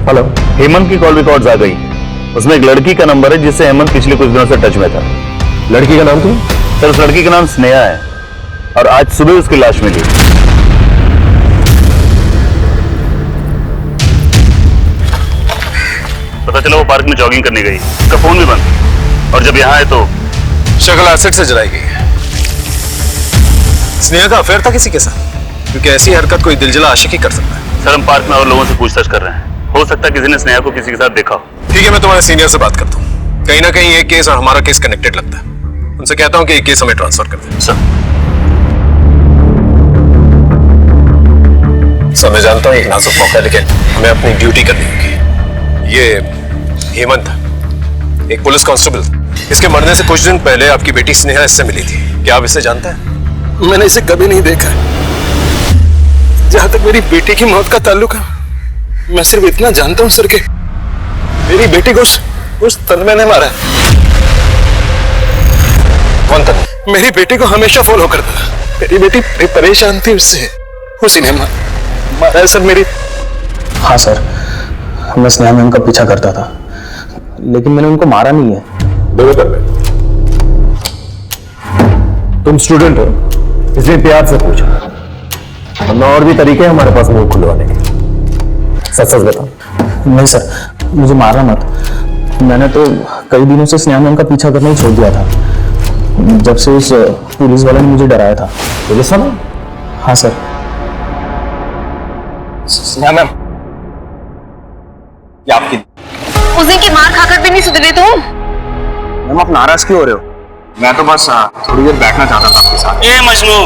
हेलो, हेमंत की कॉल रिकॉर्ड्स आ गई। उसमें एक लड़की का नंबर है जिससे हेमंत पिछले कुछ दिनों से टच में था। लड़की का नाम क्या? सर, उस लड़की का नाम स्नेहा है और आज सुबह उसकी लाश मिली। पता चला वो पार्क में जॉगिंग करने गई, उसका फोन भी बंद, और जब यहाँ आए तो शक्ल एसिड से जलाई गई है। स्नेहा का अफेयर था किसी के साथ? क्योंकि ऐसी हरकत कोई दिलजला आशिक ही कर सकता है। सर, हम पार्क में और लोगों से पूछताछ कर रहे हैं। हो सकता है किसी ने स्नेहा को किसी के साथ देखा हो। ठीक है, मैं तुम्हारे सीनियर से बात करता हूँ। कहीं ना कहीं ये केस और हमारा केस कनेक्टेड लगता है। उनसे कहता हूँ कि ये केस हमें ट्रांसफर कर दें। सर, मैं जानता हूँ एक नाजुक मौका है, लेकिन हमें अपनी ड्यूटी करनी होगी। ये हेमंत, एक पुलिस कांस्टेबल, इसके मरने से कुछ दिन पहले आपकी बेटी स्नेहा इससे मिली थी। क्या आप इसे जानते हैं? मैंने इसे कभी नहीं देखा। जहां तक मेरी बेटी की मौत का ताल्लुक है, मैं सिर्फ इतना जानता हूं सर, कि मेरी बेटी को उस तन्मय ने मारा है। कौन तन्मय? मेरी बेटी को हमेशा फॉलो करता था। मेरी बेटी परेशान थी उससे, उसी ने मारा है सर मेरी। हाँ सर, मैं स्नेहा मैम का पीछा करता था, लेकिन मैंने उनको मारा नहीं है। देखो तन्मय, तुम स्टूडेंट हो, इसलिए प्यार से पूछो, वरना और भी तरीके हैं हमारे पास मुंह खुलवाने के। सच सच बताओ। नहीं सर, मुझे मारना मत। मैंने तो कई दिनों से स्नेहा मैम का पीछा करना ही छोड़ दिया था, जब से उस पुलिस वाले ने मुझे डराया था। पुलिस वाला? हाँ सर। स्नेहा मैम, ये आपकी। उस दिन की मार खाकर भी नहीं सुधरे तुम। मैम, आप नाराज क्यों हो रहे हो? मैं तो बस थोड़ी देर बैठना चाहता था आपके साथ। ए मजनू,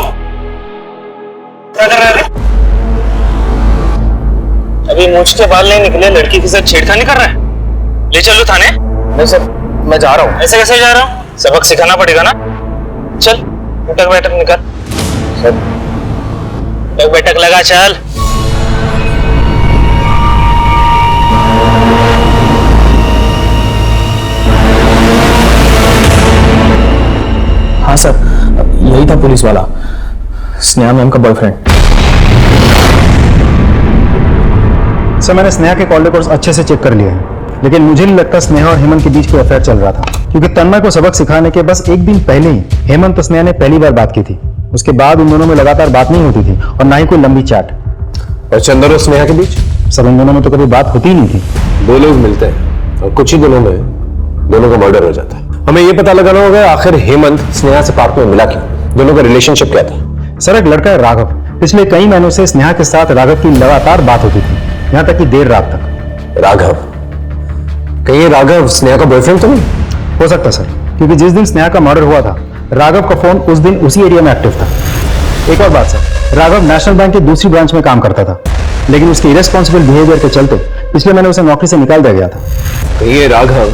क्या कर रहे थे? अभी मूंछ के बाल नहीं निकले, लड़की के साथ छेड़खानी कर रहा है? ले चलो थाने। नहीं सर, मैं जा रहा हूँ। ऐसे कैसे जा रहा हूँ? सबक सिखाना पड़ेगा ना। चल, उठक बैठक निकाल। सर, उठक बैठक लगा, चल। हाँ सर, यही था पुलिस वाला, स्नेहा मैम का बॉयफ्रेंड। सर, मैंने स्नेहा के कॉल रिकॉर्ड्स अच्छे से चेक कर लिए हैं, लेकिन मुझे नहीं लगता स्नेहा और हेमंत के बीच कोई अफेयर चल रहा था, क्योंकि तन्मय को सबक सिखाने के बस एक दिन पहले ही हेमंत और स्नेहा ने पहली बार बात की थी। उसके बाद उन दोनों में लगातार बात नहीं होती थी और ना ही कोई लंबी चैट। और चंदर और स्नेहा के बीच? सर, उन दोनों में तो कभी बात होती ही नहीं थी। दो लोग मिलते हैं और कुछ ही दिनों में दोनों का मर्डर हो जाता है। हमें यह पता लगाना होगा आखिर हेमंत स्नेहा से पार्क में मिला क्यों, दोनों का रिलेशनशिप क्या था। सर, एक लड़का है राघव, पिछले कई महीनों से स्नेहा के साथ राघव की लगातार बात होती थी, यहाँ तक कि देर रात तक। राघव? कहीं राघव स्नेहा का बॉयफ्रेंड तो नहीं? हो सकता सर, क्योंकि जिस दिन स्नेहा का मर्डर हुआ था, राघव का फोन उस दिन उसी एरिया में एक्टिव था। एक और बात सर, राघव नेशनल बैंक की दूसरी ब्रांच में काम करता था, लेकिन उसके इरेस्पॉन्सिबल बिहेवियर के चलते पिछले महीने उसे नौकरी से निकाल दिया गया था। ये राघव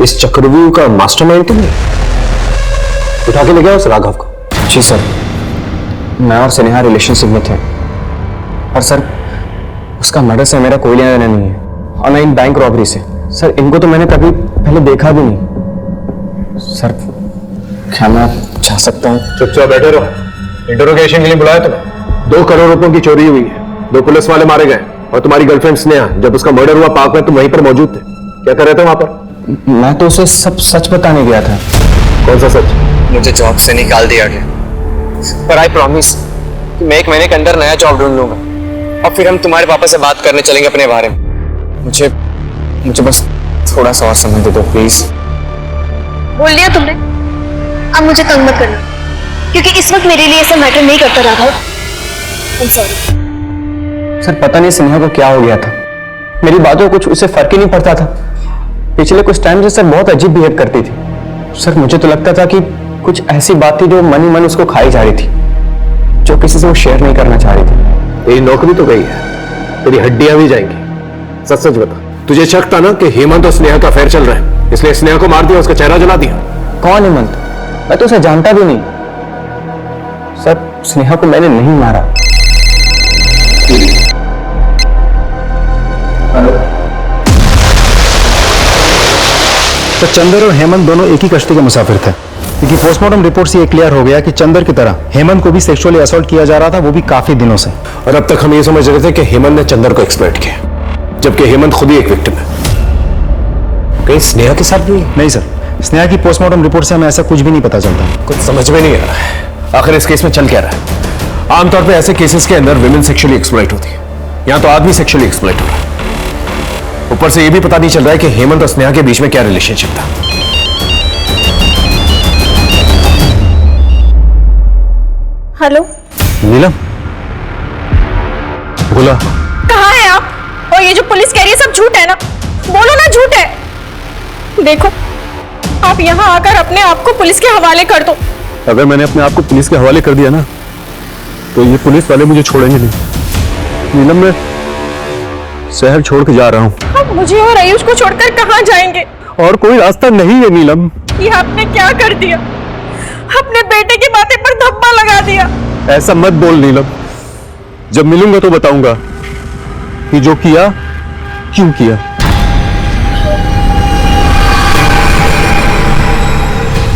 इस चक्रव्यूह का मास्टरमाइंड तो नहीं? उठा के ले गया उस राघव को? जी सर, मैं और स्नेहा रिलेशनशिप में थे और सर उसका मर्डर से मेरा कोई लेना देना नहीं है, और ना इन बैंक रॉबरी से। सर इनको तो मैंने कभी पहले देखा भी नहीं। सर क्या मैं जा सकता हूँ? चुपचाप बैठे रहो। इंटरोगेशन के लिए बुलाया तुम्हें? 2 करोड़ रुपयों की चोरी हुई है, 2 पुलिस वाले मारे गए, और तुम्हारी गर्लफ्रेंड स्नेहा जब उसका मर्डर हुआ पार्क में तुम वहीं पर मौजूद थे। क्या कर रहे थे वहां पर? मैं तो उसे सब सच बताने गया था। कौन सा सच? मुझे जॉब से निकाल दिया गया, पर आई प्रॉमिस कि मैं 1 महीने के अंदर नया जॉब ढूंढ लूंगा और फिर हम तुम्हारे पापा से बात करने चलेंगे अपने बारे में। मुझे बस थोड़ा सा और समय दे दो प्लीज। बोल लिया तुमने, अब मुझे तंग मत करना, क्योंकि इस वक्त मेरे लिए ऐसा मैटर नहीं करता राघव। I'm sorry। सर पता नहीं स्नेहा को क्या हो गया था, मेरी बातों को कुछ उसे फर्क ही नहीं पड़ता था। पिछले कुछ टाइम से सर बहुत अजीब बिहेव करती थी। सर मुझे तो लगता था कि कुछ ऐसी बात थी जो मन ही मन उसको खाई जा रही थी, जो किसी से वो शेयर नहीं करना चाह रही थी। तेरी नौकरी तो गई है, तेरी हड्डियां भी जाएंगी। सच सच बता, तुझे शक था ना कि हेमंत और स्नेहा का अफेयर चल रहा है, इसलिए स्नेहा को मार दिया, उसका चेहरा जला दिया? कौन हेमंत? मैं तो उसे जानता भी नहीं। सर स्नेहा को मैंने नहीं मारा। तो चंदर और हेमंत दोनों एक ही कश्ती के मुसाफिर थे, क्योंकि पोस्टमार्टम रिपोर्ट से ये क्लियर हो गया कि चंदर की तरह हेमंत को भी सेक्सुअली असॉल्ट किया जा रहा था, वो भी काफी दिनों से। और अब तक हम ये समझ रहे थे कि हेमंत ने चंदर को एक्सप्लॉइट किया, जबकि हेमंत खुद ही एक विक्टिम है। कहीं स्नेहा के साथ भी? नहीं सर, स्नेहा की पोस्टमार्टम रिपोर्ट से हमें ऐसा कुछ भी नहीं पता चलता। कुछ समझ में नहीं आ रहा है, आखिर इस केस में चल क्या रहा है? आमतौर पर ऐसे केसेस के अंदर विमेन सेक्सुअली एक्सप्लॉइट होती है, यहाँ तो आदमी सेक्सुअली एक्सप्लॉइट हो रहा है। ऊपर से ये भी पता नहीं चल रहा है कि हेमंत और स्नेहा के बीच में क्या रिलेशनशिप था। हेलो नीलम, बोला कहाँ है आप? और ये जो पुलिस कह रही है सब झूठ है ना? बोलो ना झूठ है। देखो आप यहाँ आकर अपने आप को पुलिस के हवाले कर दो। अगर मैंने अपने आप को पुलिस के हवाले कर दिया ना, तो ये पुलिस वाले मुझे छोड़ेंगे नहीं। नीलम, मैं शहर छोड़ के जा रहा हूँ। आप मुझे और आयुष को छोड़कर कहाँ जाएंगे? और कोई रास्ता नहीं है नीलम। ये आपने क्या कर दिया? अपने बेटे के माथे पर धब्बा लगा दिया। ऐसा मत बोल नीलम, जब मिलूंगा तो बताऊंगा कि जो किया क्यों किया।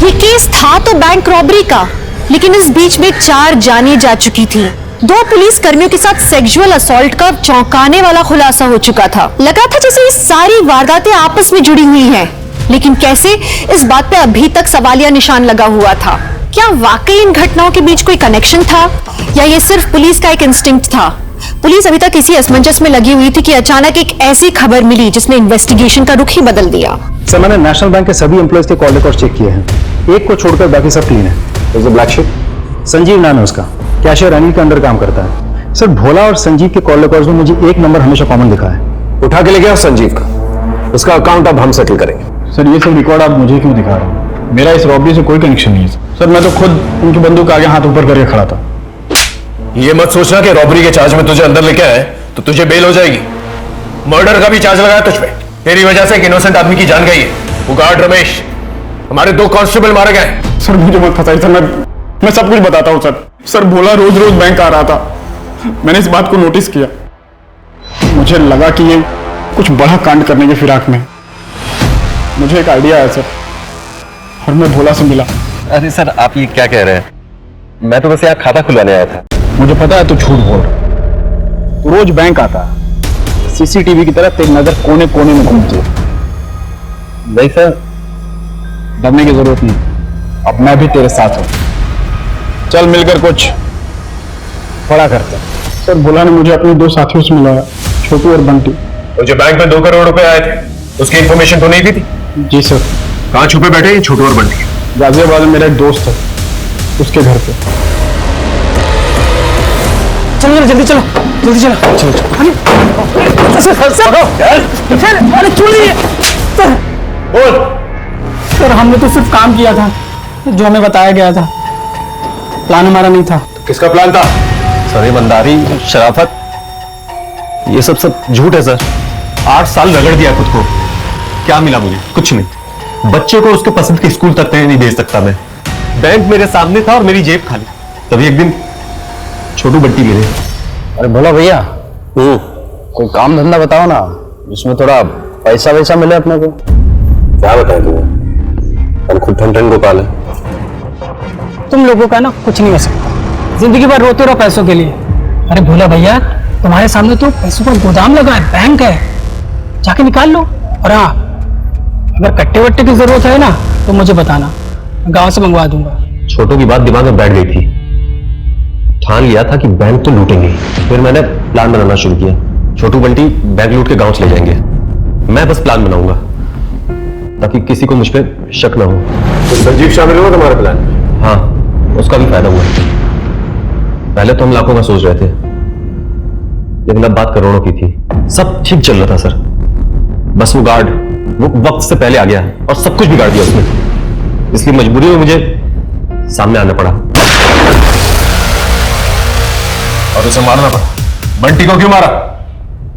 ये केस था तो बैंक रॉबरी का, लेकिन इस बीच में 4 जानें जा चुकी थी। 2 पुलिस कर्मियों के साथ सेक्सुअल असॉल्ट का चौंकाने वाला खुलासा हो चुका था। लगा था जैसे ये सारी वारदातें आपस में जुड़ी हुई हैं, लेकिन कैसे, इस बात पे अभी तक सवालिया निशान लगा हुआ था। क्या वाकई इन घटनाओं के बीच कोई कनेक्शन था, या ये सिर्फ पुलिस का एक इंस्टिंक्ट था? पुलिस अभी तक इसी असमंजस में लगी हुई थी कि अचानक एक ऐसी खबर मिली जिसने इन्वेस्टिगेशन का रुख ही बदल दिया। सर मैंने नेशनल बैंक के सभी एम्प्लॉयज के कॉल रिकॉर्ड चेक किए हैं, एक को छोड़कर बाकी सब क्लीन है। ब्लैक शिप संजीव नाम है उसका, कैशियर अनिल के अंडर काम करता है। सर भोला और संजीव के कॉल रिकॉर्ड्स में मुझे एक नंबर हमेशा कॉमन दिखा है। उठा के ले गया संजीव का, उसका अकाउंट अब हम सेटल करेंगे। सर ये सब रिकॉर्ड आप मुझे क्यों दिखा रहे हैं? मेरा इस रॉबरी से कोई कनेक्शन नहीं है सर। मैं तो खुद उनकी बंदूक आगे हाथ ऊपर करके खड़ा था। ये मत सोचना कि रॉबरी के चार्ज में तुझे अंदर लेके आए तो तुझे बेल हो जाएगी। मर्डर का भी चार्ज लगाया तुझ पे, तेरी वजह से एक इनोसेंट आदमी की जान गई है। वो गार्ड रमेश, हमारे 2 कांस्टेबल मारे गए। सर मुझे मत फंसाइए सर, मैं सब कुछ बताता हूँ सर। सर भोला रोज रोज बैंक आ रहा था, मैंने इस बात को नोटिस किया। मुझे लगा कि ये कुछ बड़ा कांड करने की फिराक में। मुझे एक आइडिया आया सर, और मैं भोला से मिला। अरे सर आप ये क्या कह रहे हैं? मैं तो बस यहाँ खाता खुलवाने आया था। मुझे पता है तू झूठ बोल रहा है। तू रोज बैंक आता, सीसीटीवी की तरह तेरी नजर कोने कोने में घूमती है। नहीं सर, डरने की जरूरत नहीं, अब मैं भी तेरे साथ हूं। चल मिलकर कुछ बड़ा करते हैं। सर भोला ने मुझे अपने 2 साथियों से मिलाया, छोटू और बंटी। और जो बैंक में 2 करोड़ रुपए आए थे उसकी इंफॉर्मेशन तो नहीं दी थी? जी सर। कहाँ छुपे बैठे ये छोटू और बंटी? गाजियाबाद में मेरा एक दोस्त है, उसके घर पे। चलो जल्दी चलो, जल्दी चलो। अरे चोरी बोल। सर हमने तो सिर्फ काम किया था जो हमें बताया गया था, प्लान हमारा नहीं था। किसका प्लान था? सर ईमानदारी, शराफत, ये सब झूठ है सर। 8 साल रगड़ दिया खुद को, क्या मिला मुझे? कुछ नहीं। बच्चे को उसके पसंद के स्कूल तक नहीं भेज सकता मैं, बैंक मेरे सामने था और मेरी जेब खाली। तभी एक दिन छोटू बंटी मिले। अरे बोला भैया, कोई काम धंधा बताओ ना जिसमें थोड़ा पैसा वैसा मिले अपने को। क्या बताएं तुम्हें, हम खुद ठन गोपाल है। तुम लोगों का ना कुछ नहीं हो सकता, जिंदगी भर रोते रहो पैसों के लिए। अरे भोला भैया, तुम्हारे सामने तो पैसों का गोदाम लगा है, बैंक है, जाके निकाल लो। और हाँ, अगर कट्टे वट्टे की जरूरत है ना तो मुझे बताना, गांव से मंगवा दूंगा। छोटू की बात दिमाग में बैठ गई थी। ठान लिया था कि बैंक तो लूटेंगे। फिर मैंने प्लान बनाना शुरू किया। छोटू बंटी बैंक लूट के गांव चले जाएंगे, मैं बस प्लान बनाऊंगा ताकि किसी को मुझ पर शक ना हो। तो संजीव शामिल हुआ तुम्हारे प्लान में? हाँ, उसका भी फायदा हुआ। पहले तो हम लाखों का सोच रहे थे, लेकिन अब बात करोड़ों की थी। सब ठीक चल रहा था सर, बस वो गार्ड वो वक्त से पहले आ गया और सब कुछ बिगाड़ दिया उसने। इसलिए मजबूरी में मुझे सामने आना पड़ा और उसे मारना पड़ा। बंटी को क्यों मारा?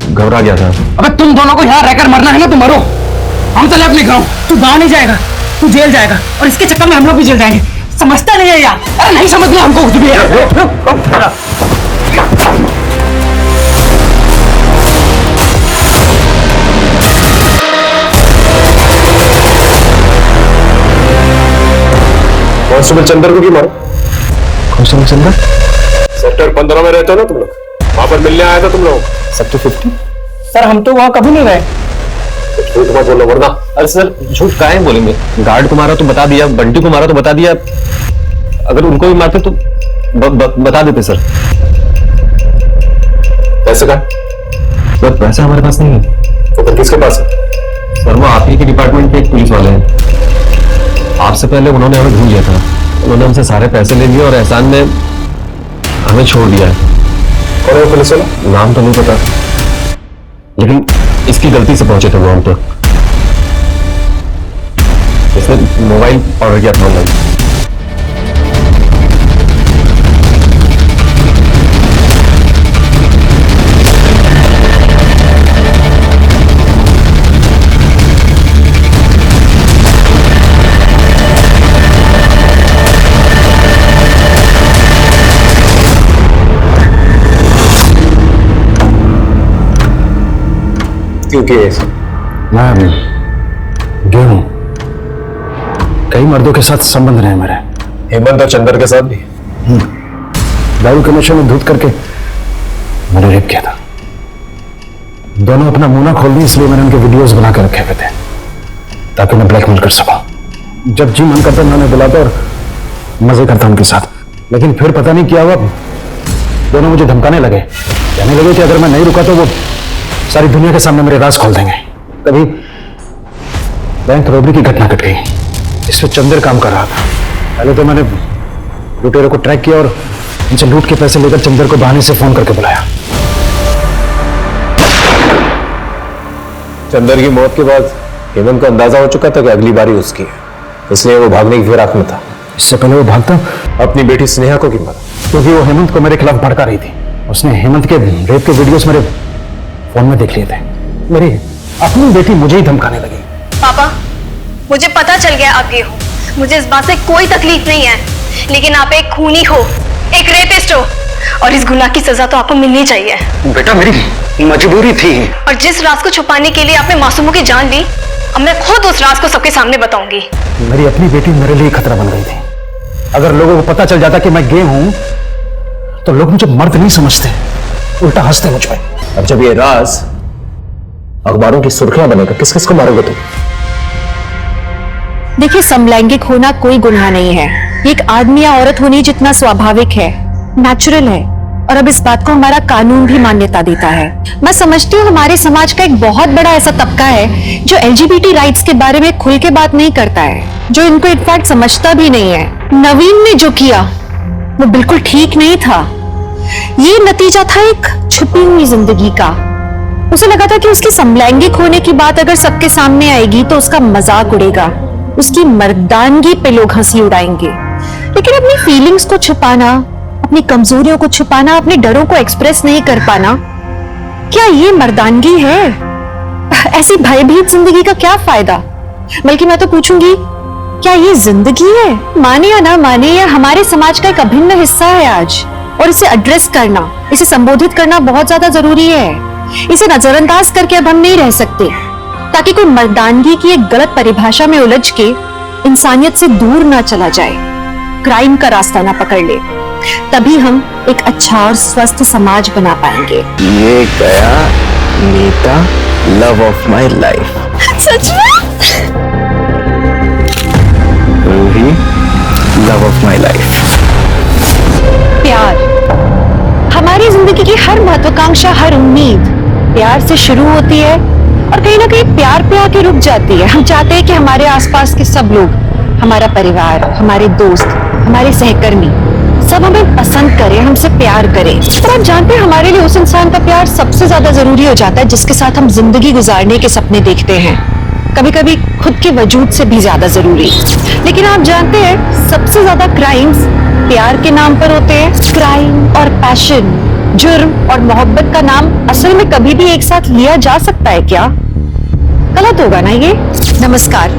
घबरा गया था। अबे तुम दोनों को यहाँ रहकर मरना है ना तो मरो, हम चले अपने गाँव। तू गाँव नहीं जाएगा, तू जेल जाएगा और इसके चक्कर में हम लोग भी जेल जाएंगे। समझता नहीं है यार? अरे नहीं समझना हमको कुछ भी यार। कांस्टेबल चंदर को क्यों मारा? कांस्टेबल चंदर? सेक्टर 15 में रहते हो ना तुम लोग, वहां पर मिलने आया था तुम लोग। सेक्टर 50? सर हम तो वहाँ कभी नहीं गए। झूठ मत बोलो वरना। अरे सर झूठ काहे बोलेंगे? गार्ड को मारा तो बता दिया, बंटी को मारा तो बता दिया, अगर उनको भी मारते तो बता देते सर। पैसे का? सर पैसा हमारे पास नहीं है। तो फिर किसके पास है? सर वो आप ही के डिपार्टमेंट के एक पुलिस वाले हैं। आपसे पहले उन्होंने हमें ढूंढ लिया था, उन्होंने हमसे सारे पैसे ले लिए और एहसान में हमें छोड़ दिया है। कौन है वो पुलिस वाला? नाम तो नहीं पता, लेकिन इसकी गलती से पहुंचे थे वो हम तक। इसने मोबाइल ऑर्डर किया था ऑनलाइन। क्योंकि मैं गे हूं, कई मर्दों के साथ संबंध रहे मेरे। हेमंत और चंदर के साथ भी? दारू के नशे में धुत करके मैंने रेप किया था। दोनों अपना मुंह ना खोल दी, इसलिए मैंने उनके वीडियोस बना कर रखे हुए थे ताकि मैं ब्लैकमेल कर सका। जब जी मन करता मैं उन्हें बुलाता और मजे करता उनके साथ। लेकिन फिर पता नहीं क्या हुआ, दोनों मुझे धमकाने लगे, कहने लगे कि अगर मैं नहीं रुका तो वो सारी दुनिया के सामने मेरे राज खोल देंगे। तभी बैंक रॉबरी की घटना घट गई, जिसमें चंदर काम कर रहा था। पहले तो मैंने लुटेरों को ट्रैक किया और उनसे लूट के पैसे लेकर चंदर को बहाने से फोन करके बुलाया। चंदर की मौत के बाद हेमंत को अंदाजा हो चुका था कि अगली बारी उसकी है, इसलिए वो भागने की फिराक में था। इससे पहले वो भागता अपनी बेटी स्नेहा को क्यों मारा? क्योंकि वो हेमंत को मेरे खिलाफ भड़का रही थी। उसने हेमंत के रेप के वीडियोस मेरे फोन में देख लिए थे। मेरी अपनी बेटी मुझे ही धमकाने लगी। पापा, मुझे पता चल गया आप ये हो, मुझे इस बात से कोई तकलीफ नहीं है, लेकिन आप एक खूनी हो, एक रेपिस्ट हो और इस गुनाह की सजा तो आपको मिलनी चाहिए। बेटा मेरी मजबूरी थी। और जिस राज को छुपाने के लिए आपने मासूमों की जान ली, अब मैं खुद उस राज को सबके सामने बताऊंगी। मेरी अपनी बेटी मेरे लिए खतरा बन गई थी। अगर लोगों को पता चल जाता कि मैं गे हूं तो लोग मुझे मर्द नहीं समझते, उल्टा हंसते मुझ पर। अब जब ये राज अखबारों की सुर्खियां बनेगा, किस किस को मारोगे तुम? देखिए, समलैंगिक होना कोई गुनाह नहीं है। ये एक आदमी या औरत होने जितना स्वाभाविक है, नेचुरल है। और अब इस बात को हमारा कानून भी मान्यता देता है। मैं समझती हूँ हमारे समाज का एक बहुत बड़ा ऐसा तबका है जो LGBT राइट्स के बारे में खुल के बात नहीं करता है, जो इनको इनफैक्ट समझता भी नहीं है। नवीन ने जो किया वो बिल्कुल ठीक नहीं था। ये नतीजा था एक छुपी हुई जिंदगी का। उसे लगा था कि उसके समलैंगिक होने की बात अगर सबके सामने आएगी तो उसका मजाक उड़ेगा, उसकी मर्दानगी पे लोग हंसी उड़ाएंगे। लेकिन अपनी फीलिंग्स को छुपाना, अपनी कमजोरियों को छुपाना, अपने डरों को एक्सप्रेस नहीं कर पाना, क्या ये मर्दानगी है? ऐसी भयभीत जिंदगी का क्या फायदा? बल्कि मैं तो पूछूंगी, क्या ये जिंदगी है? माने या ना माने, ये हमारे समाज का एक अभिन्न हिस्सा है आज, और इसे एड्रेस करना, इसे संबोधित करना बहुत ज्यादा जरूरी है। इसे नजरअंदाज करके अब हम नहीं रह सकते, ताकि कोई मर्दानगी की एक गलत परिभाषा में उलझ के इंसानियत से दूर ना चला जाए, क्राइम का रास्ता ना पकड़ ले। तभी हम एक अच्छा और स्वस्थ समाज बना पाएंगे। ये गया Neeta, love of my life. सच में? Ruhi, love of my life. प्यार, हमारी जिंदगी की हर महत्वाकांक्षा, हर उम्मीद प्यार से शुरू होती है और कहीं ना कहीं प्यार पे आके रुक जाती है। हम चाहते हैं कि हमारे आसपास के सब लोग, हमारा परिवार, हमारे दोस्त, हमारे सहकर्मी सब हमें पसंद करें, हमसे प्यार करें। पर आप जानते हैं हमारे लिए उस इंसान का प्यार सबसे ज्यादा जरूरी हो जाता है जिसके साथ हम जिंदगी गुजारने के सपने देखते हैं, कभी कभी खुद के वजूद से भी ज्यादा जरूरी। लेकिन आप जानते हैं सबसे ज्यादा क्राइम्स प्यार के नाम पर होते हैं। क्राइम और पैशन, जुर्म और मोहब्बत का नाम असल में कभी भी एक साथ लिया जा सकता है क्या? गलत होगा ना ये? नमस्कार,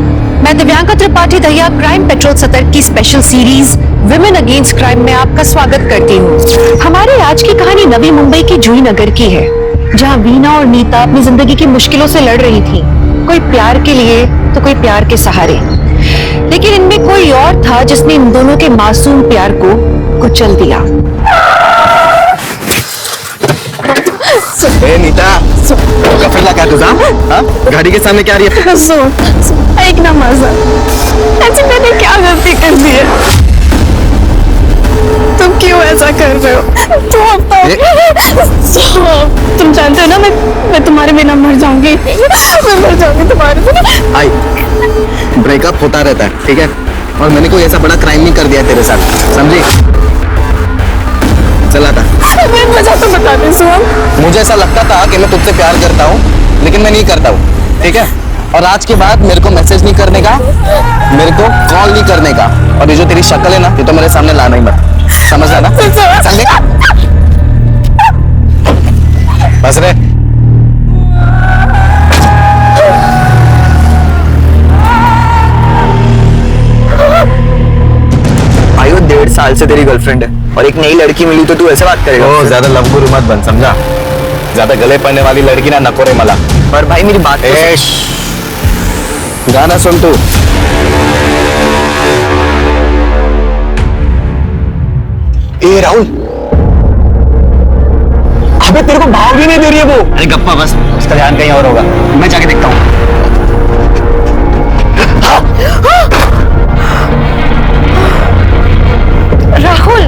मैं दिव्यांका त्रिपाठी दहिया क्राइम पेट्रोल सतर्क की special series women against crime में आपका स्वागत करती हूँ। हमारी आज की कहानी नवी मुंबई की जूही नगर की है, जहाँ वीना और नीता अपनी जिंदगी की मुश्किलों से लड़ रही थी, कोई प्यार के लिए तो कोई प्यार के सहारे। लेकिन इनमें कोई और था जिसने इन दोनों के मासूम प्यार को कुचल दिया। ए नीता, फिर लगा तुझा? हाँ? गाड़ी के सामने क्या रही है? एक ना मजा, ऐसी मैंने क्या गलती कर दी है? तुम क्यों ऐसा कर रहे हो? तुम जानते हो ना मैं तुम्हारे बिना मर जाऊंगी। मैं मर जाऊंगी तुम्हारे बिना। आई, ब्रेकअप होता रहता है, ठीक है? और मैंने कोई ऐसा बड़ा क्राइम नहीं कर दिया तेरे साथ, समझी? चला था। मजा तो बता दे सुन। मुझे ऐसा लगता था कि मैं तुझसे प्यार करता हूँ, लेकिन मैं नहीं करता हूँ, ठीक है? और आज के बाद मेरे को मैसेज नहीं करने का, मेरे को कॉल नहीं करने का, और ये जो तेरी शक्ल है ना, ये तो मेरे सामने लाना ही मत, समझ ना? समझे? बस रे। आयु 1.5 साल से तेरी गर्लफ्रेंड है और एक नई लड़की मिली तो तू ऐसे बात करेगा? ओ, ज्यादा लंबू मत बन, समझा? ज्यादा गले पड़ने वाली लड़की ना नकोरे मला। पर भाई मेरी बात तो गाना सुन तू। ए राहुल, अबे तेरे को भाव भी नहीं दे रही है वो। अरे गप्पा बस, उसका ध्यान कहीं और होगा, मैं जाके देखता हूँ। राहुल,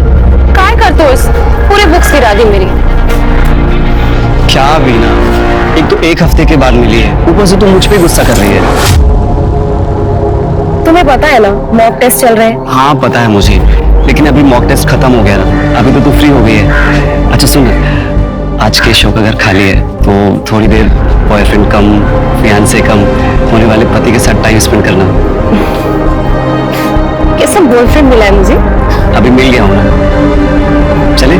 काय करतोस? पूरे बुक्स गिरा दी मेरी। क्या वीना, एक तो 1 हफ्ते के बाद मिली है, ऊपर से तू मुझ पे गुस्सा कर रही है। तुम्हें पता है ना मॉक टेस्ट चल रहे हैं? हाँ पता है मुझे, लेकिन अभी मॉक टेस्ट खत्म हो गया ना, अभी तो तू फ्री हो गई है। अच्छा सुन, आज के शो का घर खाली है तो थोड़ी देर बॉयफ्रेंड कम, फियांसे कम होने वाले पति के साथ टाइम स्पेंड करना। कैसा बॉयफ्रेंड मिला है मुझे? अभी मिल गया हूँ ना, चले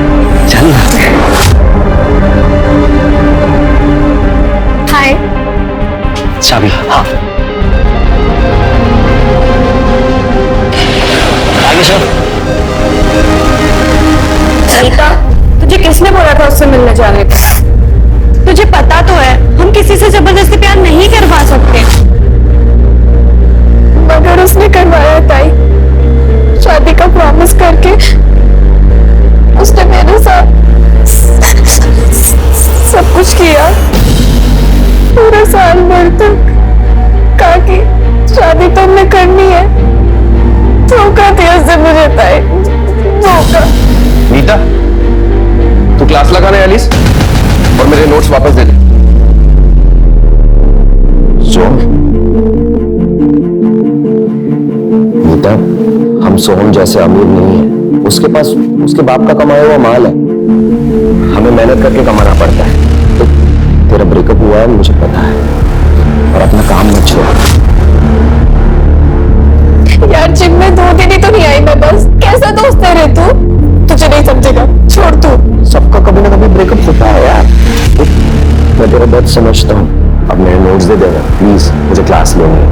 चल ना। हाय। चाबी? हाँ। आगे चल। नीता, तुझे किसने बोला था उससे मिलने जाने का? तुझे पता तो है हम किसी से जबरदस्ती प्यार नहीं करवा सकते। मगर उसने करवाया ताई, शादी का प्रॉमिस करके उसने मेरे साथ सब कुछ किया। पूरा साल भर तक कहा कि शादी तो हमें करनी है। धोखा दिया उसने मुझे ताई, धोखा। नीता, तू क्लास लगा रहे एलिस और मेरे नोट्स वापस दे दे। नीता, हम सोहम जैसे अमीर नहीं है, उसके पास उसके बाप का कमाया हुआ माल है, हमें मेहनत करके कमाना पड़ता है। तो तेरा ब्रेकअप हुआ है मुझे पता है, और अपना काम मत छोड़। यार जिम में 2 दिन ही तो नहीं आई मैं, बस कैसा दोस्त है रे तू? तुझे नहीं समझेगा, छोड़ तू। सबका कभी ना कभी ब्रेकअप होता है यार। मैं तेरा दर्द समझता हूँ, अब मेरे नोट्स दे देना प्लीज, मुझे क्लास लेनी है।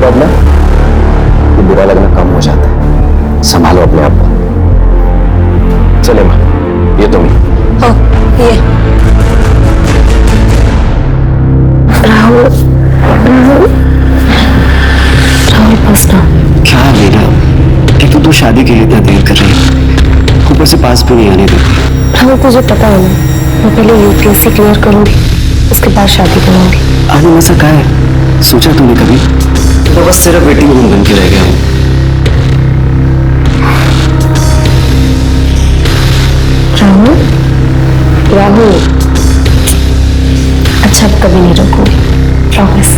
बाद ना ये बुरा लगना कम हो जाता है। संभालो अपने आप को। चले माँ, ये तुम ये राहुल बस ना। क्या वीरा, एक तो तू शादी के लिए इतना देर कर रही है, ऊपर से पास भी नहीं आने देती। राहुल तुझे पता है ना, मैं पहले यूपीएससी क्लियर करूंगी, उसके बाद शादी करूंगी। आगे मसा क्या है, सोचा तूने कभी? तो बस सिर्फ वेटिंग रूम बन के रह गया हूँ। राहुल राहुल, अच्छा अब कभी नहीं रोकूंगी, प्रॉमिस।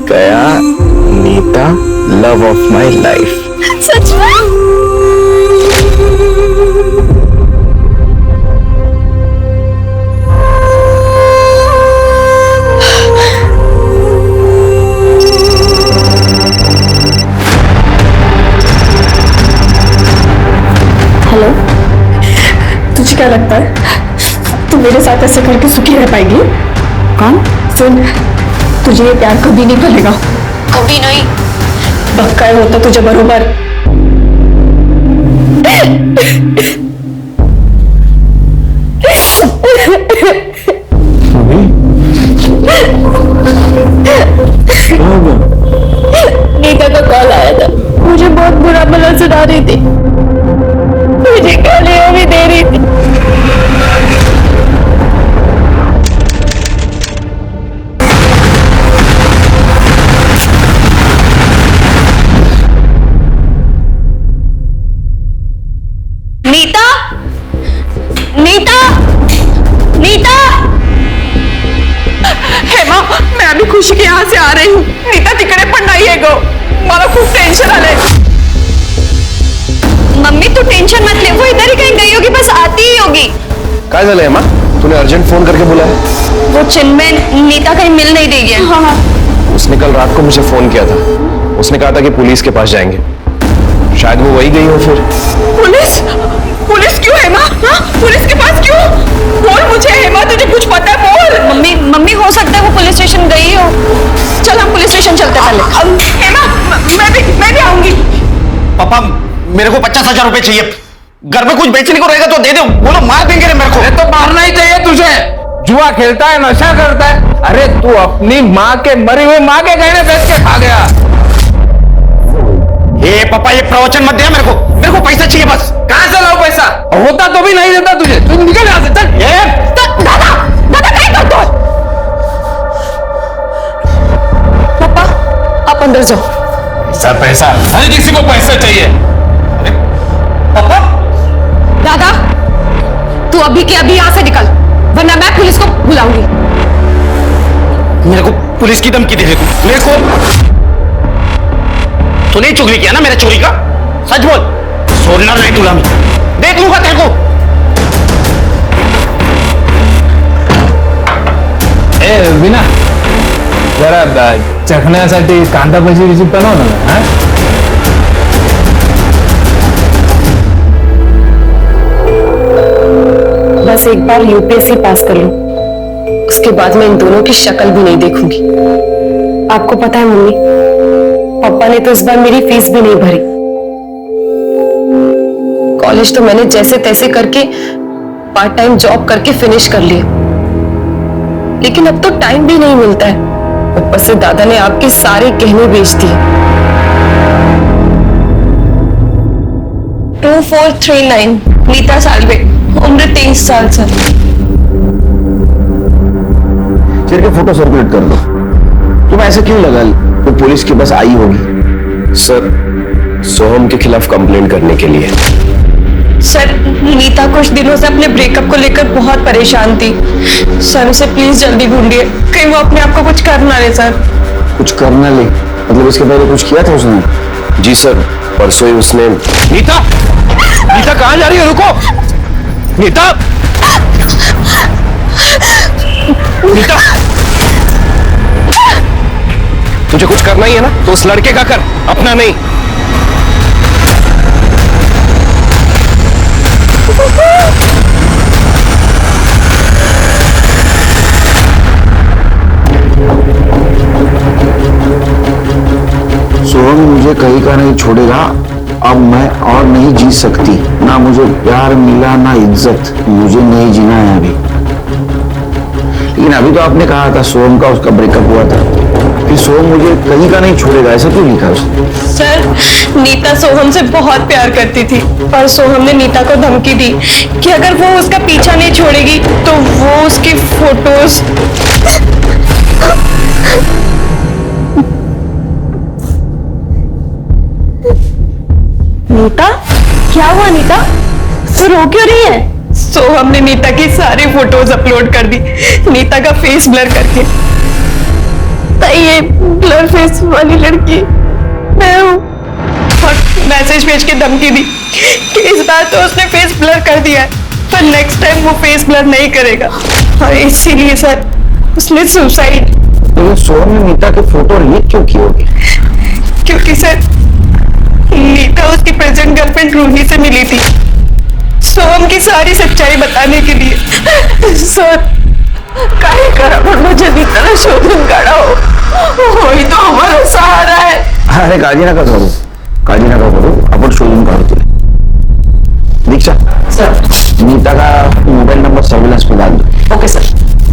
गया Neeta, love of my life. सच में? हेलो, तुझे क्या लगता है तू मेरे साथ ऐसे करके सुखी रह पाएगी? कौन? सुन, तुझे ये प्यार कभी नहीं फलेगा, कभी नहीं। पक्का होता तुझे बरोबर। नीता का कॉल आया था, मुझे बहुत बुरा भला सुना रही थी, मुझे गालियां भी दे रही थी। नीता, नीता, नीता। हेमा, मैं अभी खुशी के यहाँ से आ रही हूँ. नीता तिकडे पण नाहीये गो. मला खूप टेन्शन आलंय. मम्मी तू टेंशन मत ले, वो इधर ही कहीं गई होगी, बस आती ही होगी. काय झालंय हेमा? तूने अर्जेंट फोन करके बुलाया? वो चिन्मय नीता कहीं मिल नहीं रही है. हाँ. उसने कल रात को मुझे फोन किया था. उसने कहा था कि पुलिस के पास जाएंगे. शायद वो वही गई हो फिर. पुलिस? पुलिस क्यों हेमा? हाँ? पुलिस के पास क्यों? बोल मुझे हेमा, तुझे कुछ पता है? बोल. मम्मी हो सकता है वो पुलिस स्टेशन गई हो. चल हम पुलिस स्टेशन चलते हैं पहले. हेमा, मैं भी आऊंगी. पापा मेरे को 50,000 रुपए चाहिए. घर में कुछ बेचने को रहेगा तो दे दो. बोलो मार देंगे मेरे को. तो मारना ही चाहिए तुझे. जुआ खेलता है, नशा करता है. अरे तू अपनी माँ के मरी हुई माँ के गहने बेच के खा गया. ये पापा ये प्रवचन मत दे. मेरे को पैसा चाहिए बस. कहां से लाओ पैसा? होता तो भी नहीं देता तुझे. तू निकल यहां से. दादा क्या करते हो? पापा आप अंदर जाओ. पैसा हर किसी को पैसा चाहिए. पापा दादा तू अभी के अभी यहां से निकल, वरना मैं पुलिस को बुलाऊंगी. मेरे को पुलिस की धमकी दे रहे तू. मेरे को तूने चुगली किया ना मेरे चोरी का. सच बोल. छोड़ना नहीं तुला मैं. देख लूंगा तेरे को. ए विना जरा चखण्यासाठी कांदा भजी बिजी बनव ना. हा? बस एक बार यूपीएससी पास कर लूं, उसके बाद मैं इन दोनों की शक्ल भी नहीं देखूंगी. आपको पता है मम्मी, पापा ने तो इस बार मेरी फीस भी नहीं भरी. कॉलेज तो मैंने जैसे तैसे करके पार्ट टाइम जॉब करके फिनिश कर लिया, लेकिन अब तो टाइम भी नहीं मिलता है. ऊपर से दादा ने आपके सारे गहने बेच दिए. 2439 नीता सालवे, उम्र 23 साल. सर शेर के फोटो सर्कुलेट कर दो. तुम ऐसे क्यों लगा वो पुलिस के पास आई होगी? सर सोहम के खिलाफ कंप्लेंट करने के लिए. सर नीता कुछ दिनों से अपने ब्रेकअप को लेकर बहुत परेशान थी. सर उसे प्लीज जल्दी ढूंढिए, कहीं वो अपने आप को कुछ कर ना ले. सर कुछ करना ले? मतलब इसके पहले कुछ किया था उसने? जी सर, परसों ही उसने। नीता, नीता कहाँ जा रही है? रुको नीता, नीता, तुझे कुछ करना ही है ना तो उस लड़के का कर, अपना नहीं। सोहम मुझे कहीं का नहीं छोड़ेगा। अब मैं और नहीं जी सकती। ना मुझे प्यार मिला ना इज्जत, मुझे नहीं जीना है अभी। लेकिन अभी तो आपने कहा था सोहम का उसका ब्रेकअप हुआ था, फिर सोहम मुझे कहीं का नहीं छोड़ेगा, ऐसा क्यों लिखा उसने? सर, नीता सोहम से बहुत प्यार करती थी और सोहम ने नीता को धमकी दी कि अगर वो उसका पीछा नहीं छोड़ेगी तो वो उसकी फोटोज। नीता, क्या हुआ नीता? तू रो क्यों रही है? सोहम ने नीता की सारी फोटोज अपलोड कर दी, नीता का फेस ब्लर करके। तो ये ब्लर फेस वाली लड़की मैं हूँ। और मैसेज भेज के धमकी दी कि इस बार तो उसने फेस ब्लर कर दिया है, पर नेक्स्ट टाइम वो फेस ब्लर नहीं करेगा। और इसीलिए सर उसने सुसाइड। तो सोहम ने नीता के फोटो लीक क्यों किए होंगे? क्योंकि सर नीता उसकी प्रेजेंट गर्लफ्रेंड रूही से मिली थी, सोहम की सारी सच्चाई बताने के लिए। सर काहे करा पर मुझे नीता ना शोधन काढ़ा हो, वही तो हमारा सहारा है। अरे काळजी नका करू, काळजी नका करू, आपण शोधून काढतोय। दीक्षा सर, नीता का मोबाइल नंबर सर्विलांस पे डाल दो। Okay sir.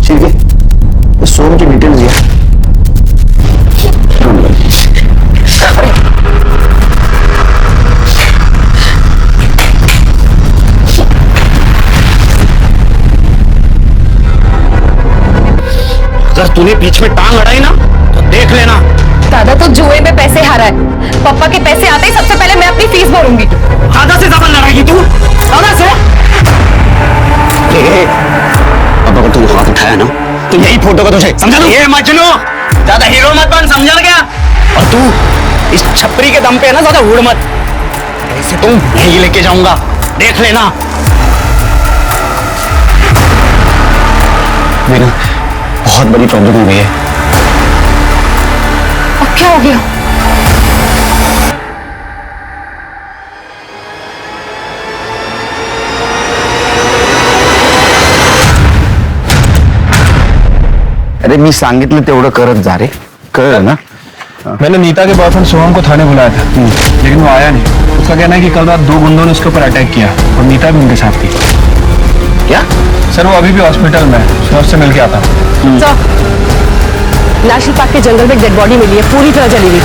ठीक है, सोहम की डिटेल्स दिया। अगर तूने बीच में टांग अड़ाई ना तो देख लेना। दादा तो जुए में पैसे हारा है, पापा के पैसे आते ही सबसे पहले मैं अपनी फीस भरूंगी। दादा से ज्यादा लड़ाई तू, दादा से। पापा का तू हाथ उठाया ना तो यही फोटो का तुझे समझा दो। ये मजनू ज्यादा हीरो मत बन, समझा क्या? और तू इस छपरी के दम पे ना ज्यादा उड़ मत, ऐसे तुम यही लेके जाऊंगा, देख लेना। मेरा बहुत बड़ी प्रॉब्लम हो गई है। अब क्या हो गया? अरे मी सांगितलं तेवढं करत जा रे, कळलं ना? मैंने नीता के बॉयफ्रेंड सोहम को थाने बुलाया था, लेकिन वो आया नहीं। उसका कहना है कि कल रात 2 गुंडों ने उसके ऊपर अटैक किया और नीता भी उनके साथ थी। क्या? सर वो अभी भी हॉस्पिटल में है, मैं उससे मिल के आता हूँ। नेशनल पार्क के जंगल में डेड बॉडी मिली है, पूरी तरह जली हुई।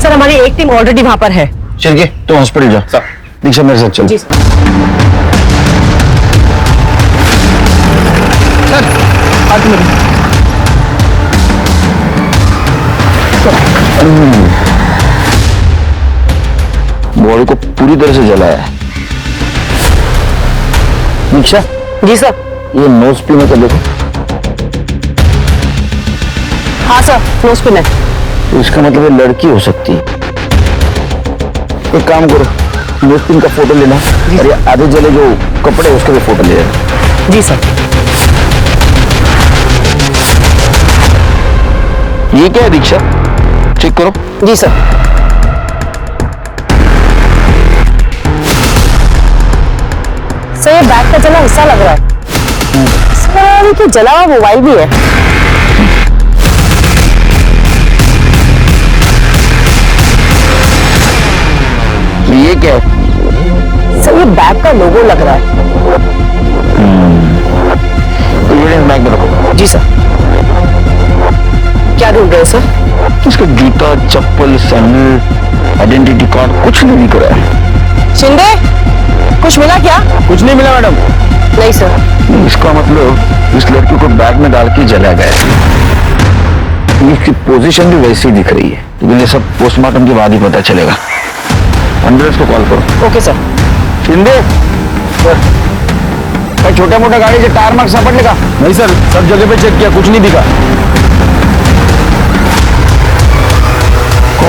सर हमारी एक टीम ऑलरेडी वहां पर है। चल के तो हॉस्पिटल जा। दीक्षा मेरे साथ चल। जी बॉडी को पूरी तरह से जलाया है। दीक्षा। जी सर। ये नोज पिन है, देखो। हाँ सर, नोज पिन है। तो इसका मतलब ये लड़की हो सकती है। एक काम करो, नोज पिन का फोटो लेना और ये आधे जले जो कपड़े उसके भी फोटो ले लेना। जी सर। ये क्या है दीक्षा? चेक करो। जी सर। सर ये बैग का जला हिस्सा लग रहा है। इसमें कि जला हुआ मोबाइल भी है। ये क्या है? सर ये बैग का लोगो लग रहा है। बैग में रखो। जी सर। क्या ढूंढ रहे हो सर? इसका जूता, चप्पल, सैंडल, आइडेंटिटी कार्ड कुछ नहीं दिख रहा है। शिंदे, कुछ मिला क्या? कुछ नहीं मिला मैडम। नहीं सर। इसका मतलब इस लड़की को बैग में डाल के जला गया है। इसकी पोजीशन भी वैसी ही दिख रही है, लेकिन ये सब पोस्टमार्टम के बाद ही पता चलेगा। एम्बुलेंस को कॉल करो। Okay sir. शिंदे, छोटा मोटा गाड़ी से टायर मार्क सापड़ने का? नहीं सर, सब जगह पे चेक किया, कुछ नहीं दिखा।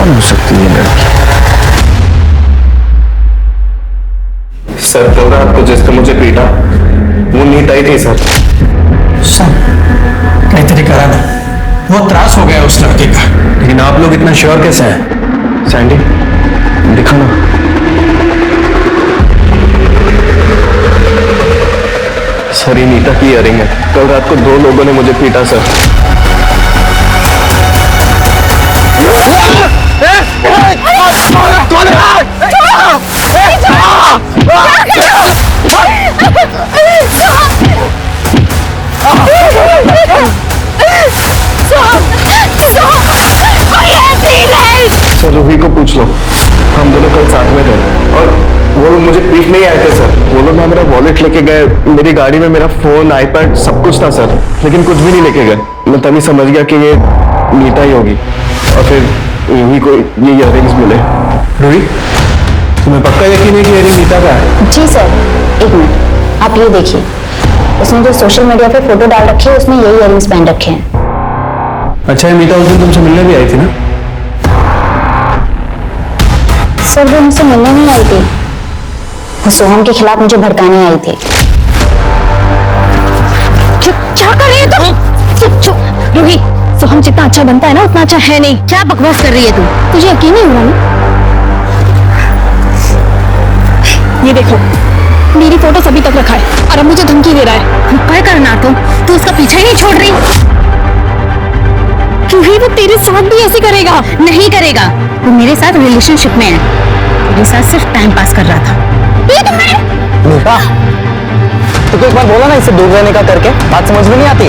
कौन हो सकती है लड़की? सर कल रात को जिसने मुझे पीटा वो नीता ही थी सर। नहीं तेरी करा ना, बहुत त्रास हो गया उस लड़के का। लेकिन आप लोग इतना श्योर कैसे हैं? सैंडी दिखा ना। सर ये नीता की इयरिंग है। कल रात को 2 लोगों ने मुझे पीटा सर। सर रूही को पूछ लो, हम दोनों कल साथ में थे और वो लोग मुझे पीट नहीं आए थे सर। वो लोग ना मेरा वॉलेट लेके गए, मेरी गाड़ी में मेरा फोन आईपैड सब कुछ था सर, लेकिन कुछ भी नहीं लेके गए। मैं तभी समझ गया कि ये नीता ही होगी और फिर रूही को ये इयररिंग्स मिले। रूही तुम्हें पक्का यकीन है कि इयररिंग नीता का है? जी सर, एक मिनट आप ये देखिए, उसने जो सोशल मीडिया पे फोटो डाल रखी है उसमें यही इयररिंग्स पहन रखे हैं। अच्छा ये नीता उस दिन तुमसे मिलने भी आई थी ना? सर वो मुझसे मिलने नहीं आई थी, वो सोहम के खिलाफ मुझे भड़काने आई थी। क्या कर रही है तुम? चुप चुप रूही, सोहम जितना अच्छा बनता है ना उतना अच्छा है नहीं। क्या बकवास कर रही है तू? तुझे यकीन नहीं हुआ ना? ये देखो मेरी फोटो अभी तक रखा है और अब मुझे धमकी दे रहा है। क्या करना तू उसका पीछा ही नहीं छोड़ रही? रूही वो तेरे साथ भी ऐसे करेगा? नहीं करेगा, वो मेरे साथ रिलेशनशिप में है, मेरे साथ सिर्फ टाइम पास कर रहा था। नीता तो एक बार बोला ना इसे दूर रहने का करके, बात समझ में नहीं आती।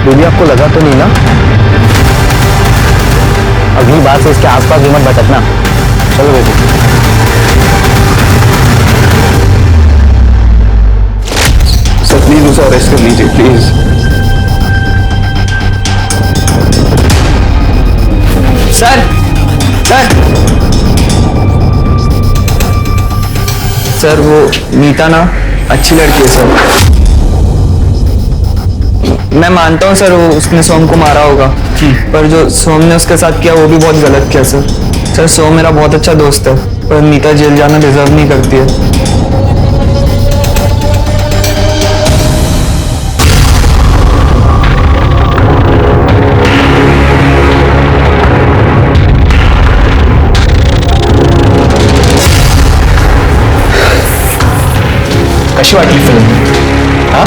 दीदी आपको लगा तो नहीं ना? अगली बार से इसके आसपास भी मत भटकना। चलो बेटी। सर प्लीज उसे अरेस्ट कर लीजिए प्लीज। सर सर सर वो नीता ना अच्छी लड़की है सर। मैं मानता हूँ सर वो उसने सोम को मारा होगा, पर जो सोम ने उसके साथ किया वो भी बहुत गलत किया सर। सर सोम मेरा बहुत अच्छा दोस्त है, पर नीता जेल जाना डिजर्व नहीं करती है। कशी वाटली फिल्म? हाँ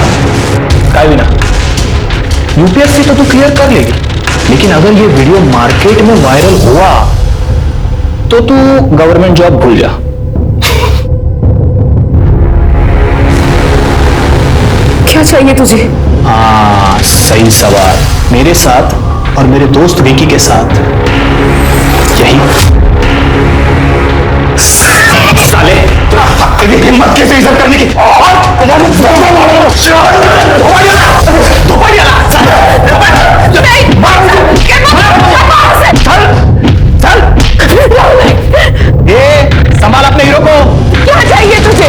काय विना यूपीएससी तो तू क्लियर कर लेगी, लेकिन अगर ये वीडियो मार्केट में वायरल हुआ तो तू गवर्नमेंट जॉब भूल जा। क्या चाहिए तुझे? हाँ सही सवाल। मेरे साथ और मेरे दोस्त विकी के साथ यही साले हिम्मत कैसे इज्जत करने की? ये संभाल अपने हीरो को। क्या चाहिए तुझे?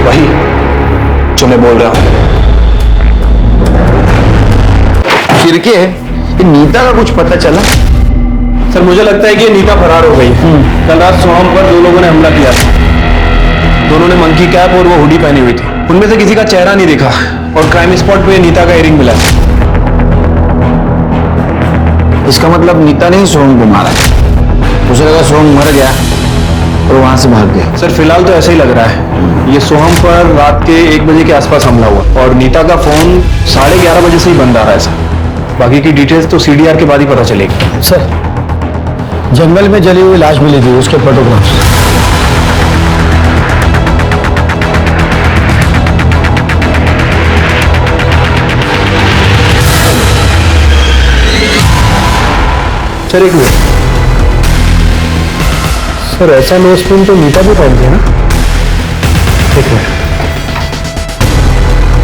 वही जो मैं बोल रहा हूं। फिरके ये नीता का कुछ पता चला? सर मुझे लगता है कि ये नीता फरार हो गई है। कल रात सोहम पर 2 लोगों ने हमला किया था। दोनों ने मंकी कैप और वो हुडी पहनी हुई थी। उनमें से किसी का चेहरा नहीं दिखा और क्राइम स्पॉट पे नीता का इयरिंग मिला। इसका मतलब नीता ने ही सोहम को मारा। मुझे लगा सोहम मर गया और वहां से भाग गया। सर फिलहाल तो ऐसा ही लग रहा है। ये सोहम पर रात के 1 बजे के आसपास हमला हुआ और नीता का फोन 11:30 बजे से ही बंद आ रहा है सर। बाकी की डिटेल्स तो सीडीआर के बाद ही पता चलेगी। सर जंगल में जली हुई लाश मिली थी, उसके फोटोग्राफ्स। सर एक मिनट। सर ऐसा नोज पिन तो नीता भी पहनती है ना? एक मिनट,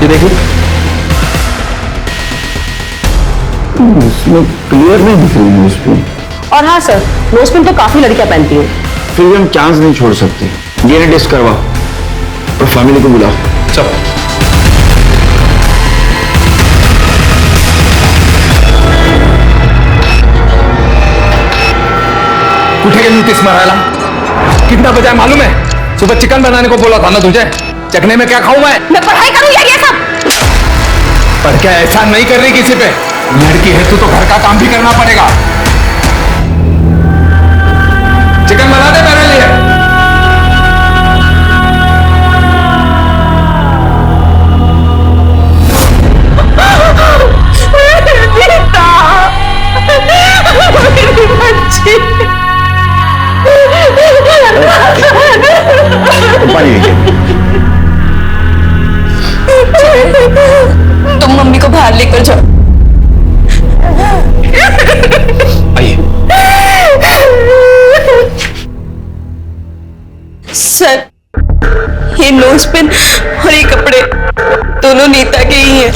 ये देखिए। इसमें क्लियर नहीं दिख रही नोज पिन। और हाँ सर, नोज पिन तो काफी लड़कियां पहनती हैं। फिर भी हम चांस नहीं छोड़ सकते। डीएनए टेस्ट करवाओ और फैमिली को बुलाओ। चलो। कुठे गेली होतीस मरायला? कितना बजा है मालूम है? सुबह चिकन बनाने को बोला था ना तुझे। चखने में क्या खाऊं मैं पढ़ाई करूं या ये सब? पर क्या एहसान नहीं कर रही किसी पे? लड़की है तू तो घर का काम भी करना पड़ेगा। चिकन बना दे मेरे लिए। तुम मम्मी को बाहर लेकर जाओ। आइए। सर, ये नोज पिन और ये कपड़े दोनों नीता के ही हैं।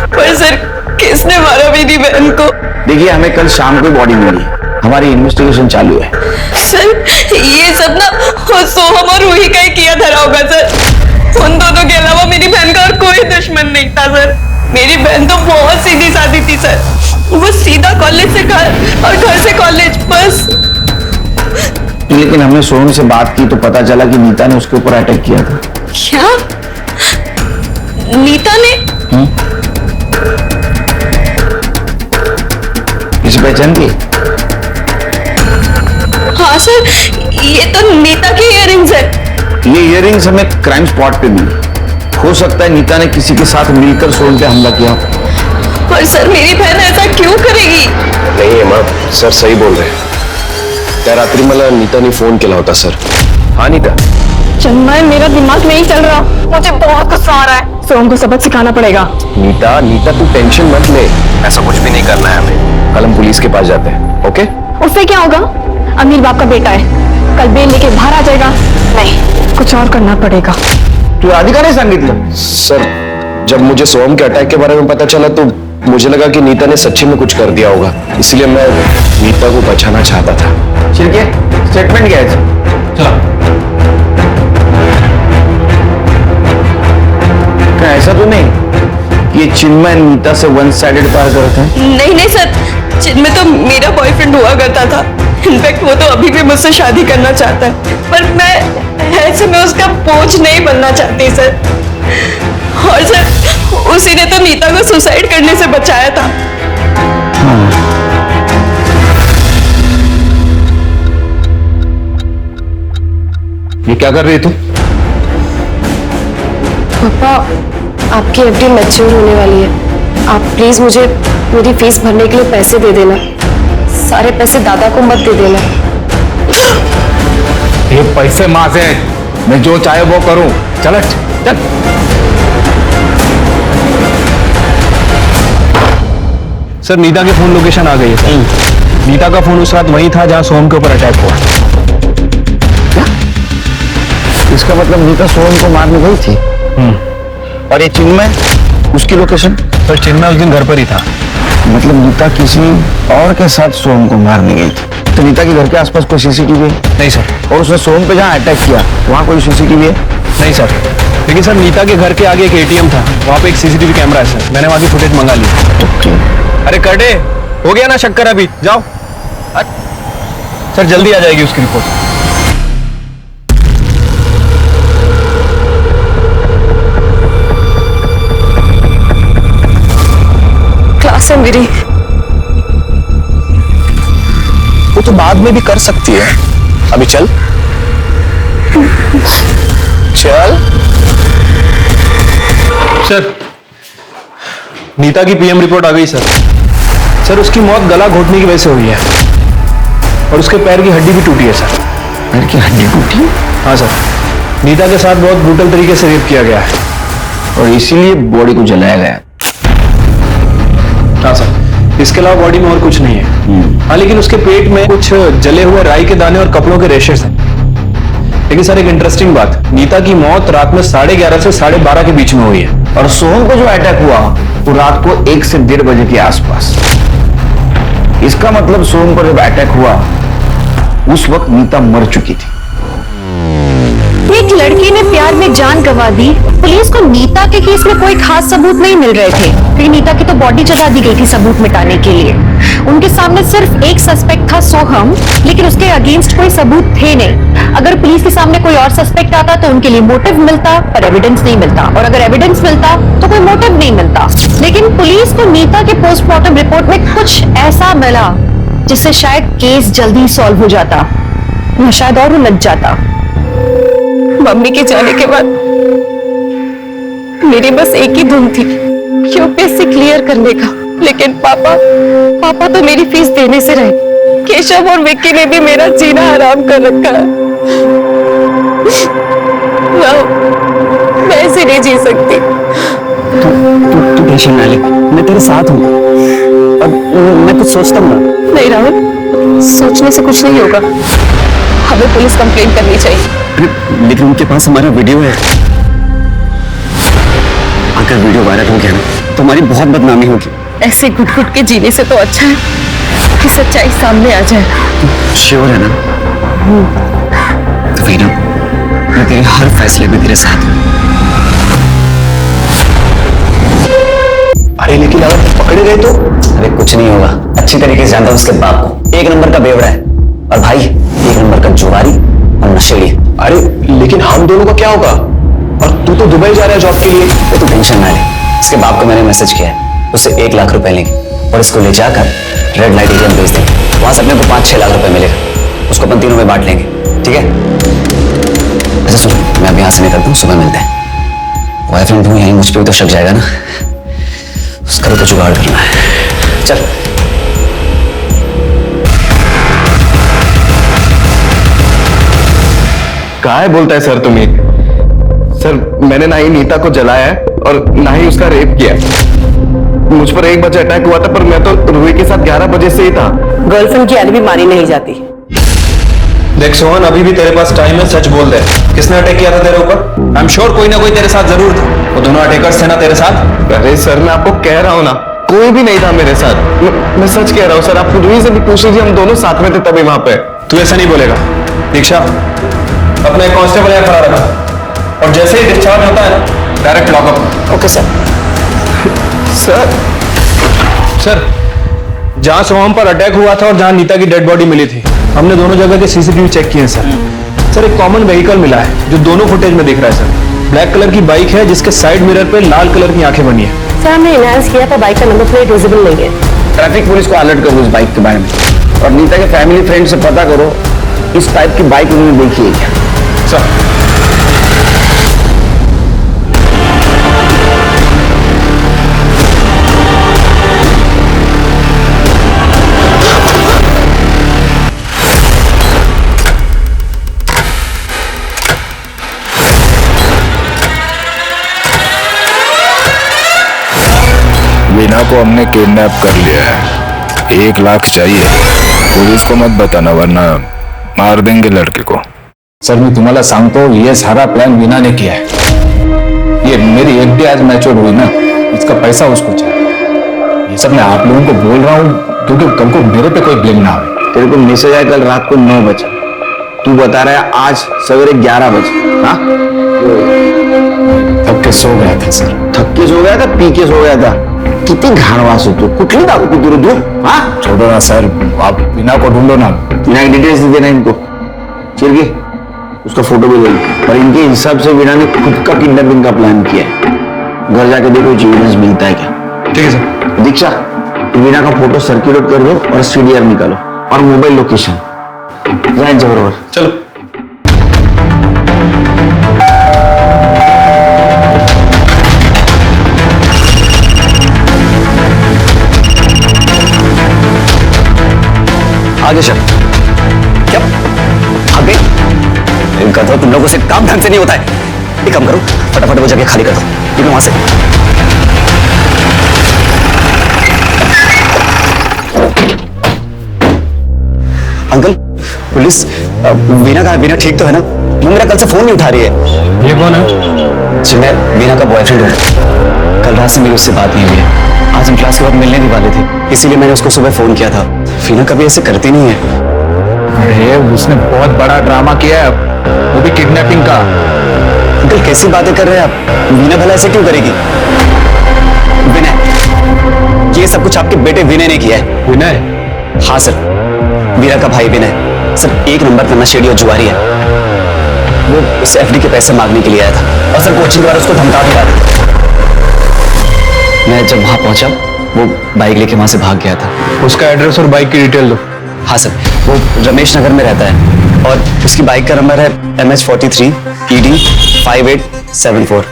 पर सर, किसने मारा मेरी बहन को? देखिए, हमें कल शाम को बॉडी मिली, हमारी इन्वेस्टिगेशन चालू है। सर, ये सब ना सोहम और रूही का ही किया धरा होगा सर। उन दोनों के अलावा मेरी बहन का और कोई दुश्मन नहीं था सर। मेरी बहन तो बहुत सीधी सादी थी सर। वो सीधा कॉलेज से घर और घर से कॉलेज, बस। लेकिन हमने सोहम से बात की तो पता चला कि नीता ने उसके ऊपर अटैक किया था। क्या? नीता ने? इसे पहचान की? हाँ सर, ये तो नीता की इयररिंग्स है। ये इयररिंग्स हमें क्राइम स्पॉट पे मिली। हो सकता है नीता ने किसी के साथ मिलकर सोहम पे हमला किया। पर सर, मेरी बहन ऐसा क्यों करेगी? नहीं माँ, सर सही बोल रहे हैं। त्या रात्री मला नीताने फोन केला होता सर। हाँ नीता? चन्मय, मेरा दिमाग नहीं चल रहा। मुझे बहुत गुस्सा आ रहा है। सोहम को सबक सिखाना पड़ेगा। नीता तू टेंशन मत ले, ऐसा कुछ भी नहीं करना है हमें। कल हम पुलिस के पास जाते हैं, ओके? उससे क्या होगा? अमीर बाप का बेटा है, कल बेल लेके बाहर आ जाएगा। नहीं, कुछ और करना पड़ेगा। तू राधिका ने सांगितलं? सर, जब मुझे सोहम के अटैक के बारे में पता चला तो मुझे लगा कि नीता ने सच्ची में कुछ कर दिया होगा, इसलिए मैं नीता को बचाना चाहता था। ठीक है, स्टेटमेंट क्या है? चलो। क्या ऐसा तो नहीं ये चिन्मय नीता से वन साइडेड प्यार करते हैं? नहीं सर, चिन्मय तो मेरा बॉयफ्रेंड हुआ करता था। इनफैक्ट वो तो अभी भी मुझसे शादी करना चाहता है, पर मैं ऐसे में उसका बोझ नहीं बनना चाहती सर। और सर, उसी ने तो नीता को सुसाइड करने से बचाया था। ये क्या कर रही तू? पापा, आपकी एफडी मैच्योर होने वाली है। आप प्लीज मुझे मेरी फीस भरने के लिए पैसे दे देना। सारे पैसे दादा को मत दे देना। ये पैसे माँ से, मैं जो चाहे वो करूं। चल चल। सर, नीता के फोन लोकेशन आ गई है सर। नीता का फोन उस रात वही था जहां सोहम के ऊपर अटैक हुआ। क्या? इसका मतलब नीता सोहम को मारने गई थी। और ये चिन्मय, उसकी लोकेशन? सर, चिन्मय उस दिन घर पर ही था। मतलब नीता किसी और के साथ सोहम को मारने गई थी। तो नीता के घर के आसपास कोई सीसीटीवी है? नहीं सर। और उसने सोहम पे जहाँ अटैक किया वहाँ कोई सीसीटीवी है? नहीं सर। लेकिन सर, नीता के घर के आगे एक एटीएम था, वहाँ पे एक सीसीटीवी कैमरा है सर। मैंने वहाँ की फुटेज मंगा ली। अरे करडे, हो गया ना शक्कर? अभी जाओ सर, जल्दी आ जाएगी उसकी रिपोर्ट। क्लास है मेरी। वो तो बाद में भी कर सकती है, अभी चल चल। सर, नीता की पीएम रिपोर्ट आ गई सर। सर, उसकी मौत गला घोटने की वजह से हुई है और उसके पैर की हड्डी भी टूटी है सर। पैर की हड्डी टूटी? हाँ सर। नीता के साथ बहुत ब्रूटल तरीके से रेप किया गया है और इसीलिए बॉडी को जलाया गया। हाँ सर, इसके अलावा बॉडी में और कुछ नहीं है। हाँ, लेकिन उसके पेट में कुछ जले हुए राई के दाने और कपड़ों के रेशेस हैं। लेकिन सर, एक इंटरेस्टिंग बात, नीता की मौत रात में 11:30 से 12:30 के बीच में हुई है। और सोहम को जो अटैक हुआ वो रात को 1 से 1:30 बजे के आसपास। इसका मतलब सोहम पर जब अटैक हुआ उस वक्त नीता मर चुकी थी। एक लड़की ने प्यार में जान गंवा दी। पुलिस को नीता के केस में कोई खास सबूत नहीं मिल रहे थे, क्योंकि नीता की तो बॉडी जला दी गई थी सबूत मिटाने के लिए। उनके सामने सिर्फ एक सस्पेक्ट था सोहम, लेकिन उसके अगेंस्ट कोई सबूत थे नहीं। अगर पुलिस के सामने कोई और सस्पेक्ट आता तो उनके लिए मोटिव मिलता, पर एविडेंस नहीं मिलता, और अगर एविडेंस मिलता तो कोई मोटिव नहीं मिलता। लेकिन पुलिस को नीता के पोस्टमार्टम रिपोर्ट में कुछ ऐसा मिला जिससे शायद केस जल्दी सॉल्व हो जाता, या शायद और उलझ जाता। मम्मी के जाने के बाद मेरी बस एक ही धुन थी, यूपीएससी क्लियर करने का। लेकिन पापा तो मेरी फीस देने से रहे। केशव और विक्की ने भी मेरा जीना हराम कर रखा है। मैं ऐसे नहीं जी सकती। तू टेंशन ना ले, मैं तेरे साथ हूँ। अब मैं कुछ सोचता हूँ ना। नहीं राहुल, सोचने से कुछ नहीं होगा। हमें पुलिस कंप्लेंट करनी चाहिए। लेकिन उनके पास हमारा वीडियो है। अगर वीडियो वायरल हो गया ना तो हमारी बहुत बदनामी होगी। ऐसे घुट-घुट के जीने से तो अच्छा है कि सच्चाई सामने आ जाए। श्योर है ना? तो वीना, मैं तेरे हर फैसले में तेरे साथ हूँ। अरे लेकिन अगर पकड़े गए तो? अरे कुछ नहीं होगा, अच्छी तरीके से जानता हूँ उसके बाप को। एक नंबर का बेवड़ा है, और भाई एक नंबर का जुआरी और नशेड़ी। अरे लेकिन हम दोनों का क्या होगा? और तू तो दुबई जा रहा है जॉब के लिए। तो टेंशन ना ले, इसके बाप को मैंने मैसेज किया है, उससे 1 लाख रुपए लेंगे और इसको ले जाकर रेड लाइट एरिया में भेज देंगे। वहां से अपने को 5-6 लाख रुपए मिलेगा, उसको अपन तीनों में बांट लेंगे, ठीक है? अच्छा सुन, मैं अब यहाँ से निकलता हूँ, सुबह मिलते हैं। बॉयफ्रेंड हूँ यहीं, मुझ पर भी तो शक जाएगा ना, उसका भी तो जुगाड़ करना है। चल। कहाँ है बोलता है सर तुम्हें? सर मैंने ना ही नीता को जलाया है और ना ही उसका रेप किया। मुझ पर 1 बजे अटैक हुआ था, पर मैं तो रूही के साथ 11 बजे से ही था। गर्लफ्रेंड की एलिबी मानी नहीं जाती। देख सोहन, अभी भी तेरे पास टाइम है, सच बोल दे। किसने अटैक किया था तेरे ऊपर? आई एम श्योर कोई ना कोई तेरे साथ जरूर था। वो दोनों अटैकर्स थे ना तेरे साथ? अरे सर मैं आपको कह रहा हूँ ना, कोई भी नहीं था मेरे साथ। मैं सच कह रहा हूँ सर, आप रूही से भी पूछ लीजिए, हम दोनों साथ में थे तभी वहां पे। तू ऐसा नहीं बोलेगा। दीक्षा, अपने कांस्टेबल यहाँ खड़ा रखा, और जैसे ही डिस्चार्ज होता है ना direct lockup. Okay sir. Sir, जहां सोहम पर अटैक हुआ था और जहां नीता की डेड बॉडी मिली थी, हमने दोनों जगह के सीसीटीवी चेक किए हैं सर। एक कॉमन व्हीकल मिला है जो दोनों फुटेज में दिख रहा है सर। ब्लैक कलर की बाइक है जिसके साइड मिरर पे लाल कलर की आंखें बनी है। सर हमने एनहांस किया था, बाइक का नंबर प्लेट विजिबल नहीं है। ट्रैफिक पुलिस को अलर्ट करो इस बाइक के बारे में, और नीता के फैमिली फ्रेंड से पता करो इस टाइप की बाइक उन्होंने देखी है क्या। सर वीना को हमने किडनैप कर लिया है। 1 लाख चाहिए। पुलिस को मत बताना वरना मार देंगे लड़के को। सर मी तुम्हाला सांगतो, ये सारा प्लान वीना ने किया है। ये मेरी एकटी आज मैच्योर हुई ना, इसका पैसा उसको चाहिए। ये सब मैं आप लोगों को बोल रहा हूँ क्योंकि कल को मेरे पे कोई ब्लेम ना आए। तेरे को मैसेज आया कल रात को 9 बजे, तू बता रहा है आज सवेरे 11 बजे। हाँ, थक के सो गया था सर। थक के सो गया था, पी के सो गया था? किती घाणवास होतो, कुठली दारू पितो रे तू? हाँ छोड़ो ना सर, आप वीना को ढूंढो ना। वीना की डिटेल्स दे देना इनको। चिरगी उसका फोटो भी ले, पर इनके हिसाब से वीना ने खुद का किडनैपिंग का प्लान किया है। घर जाके देखो एविडेंस मिलता है क्या। ठीक है सर। दीक्षा, वीना का फोटो सर्कुलेट कर दो और सीडीआर निकालो और मोबाइल लोकेशन जाएंगे बरोबर। चलो। आगे चल। क्या आगे? इनका तो तुम लोगों से काम ढंग से नहीं होता है। एक काम करो, फटाफट वो जगह खाली कर दो, ठीक है? वहां से अंकल, पुलिस वीना कहाँ? वीना ठीक तो है ना? वो मेरा कल से फोन नहीं उठा रही है। ये कौन है? जी मैं वीना का बॉयफ्रेंड हूँ। कल रात से मेरी उससे बात नहीं हुई है। आज हम क्लास के बाद मिलने भी वाले थे, इसीलिए मैंने उसको सुबह फोन किया था। वीना कभी ऐसे करती नहीं है। अरे उसने बहुत बड़ा ड्रामा किया है, वो भी किडनैपिंग का। अंकल कैसी बातें कर रहे हैं आप? वीना भला ऐसे क्यों करेगी? विनय, ये सब कुछ आपके बेटे विनय ने किया है। विनय? हाँ सर, वीरा का भाई विनय सर एक नंबर का नशेड़ी और जुआरी है। वो उस एफडी के पैसे मांगने के लिए आया था और सर कोचिंग द्वारा उसको धमका भी रहा था। मैं जब वहां पहुंचा वो बाइक लेके वहां से भाग गया था। उसका एड्रेस और बाइक की डिटेल दो। हाँ सर, वो रमेश नगर में रहता है और उसकी बाइक का नंबर है MH43 ED 5874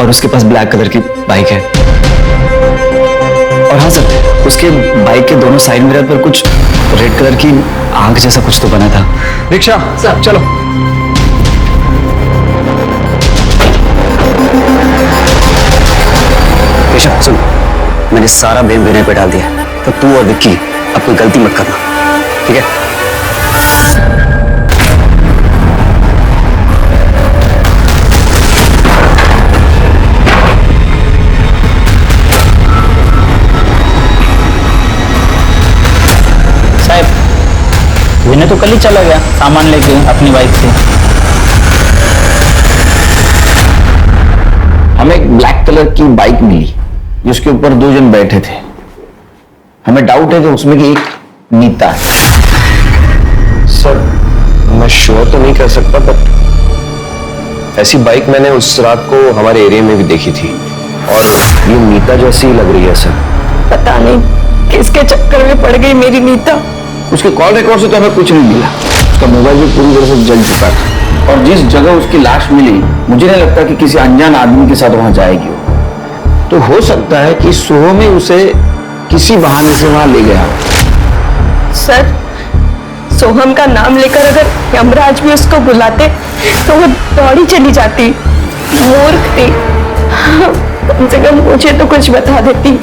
और उसके पास ब्लैक कलर की बाइक है। और हाँ सर, उसके बाइक के दोनों साइड मिरर पर कुछ रेड कलर की आंख जैसा कुछ तो बना था। रिक्शा सर चलो। केशव सुन, मैंने सारा ब्लेम विनय पे डाल दिया, तो तू और विक्की अब कोई गलती मत करना, ठीक है? साहब, विनय तो कल ही चला गया सामान लेके अपनी बाइक से। हमें एक ब्लैक कलर की बाइक मिली जिसके ऊपर 2 जन बैठे थे। हमें डाउट है कि उसमें की एक नीता है। सर मैं श्योर तो नहीं कर सकता, बट ऐसी बाइक मैंने उस रात को हमारे एरिया में भी देखी थी और ये नीता जैसी ही लग रही है सर। पता नहीं किसके चक्कर में पड़ गई मेरी नीता। उसके कॉल रिकॉर्ड से तो हमें कुछ नहीं मिला। उसका मोबाइल भी पूरी तरह से जल चुका था और जिस जगह उसकी लाश मिली मुझे नहीं लगता कि किसी अनजान आदमी के साथ वहां जाएगी। तो हो सकता है कि सोहम ही उसे किसी बहाने से वहां ले गया। सर, सोहम का नाम लेकर अगर यमराज भी उसको बुलाते तो वो दौड़ी चली जाती। मूर्ख थी, कम से कम मुझे तो कुछ बता देती।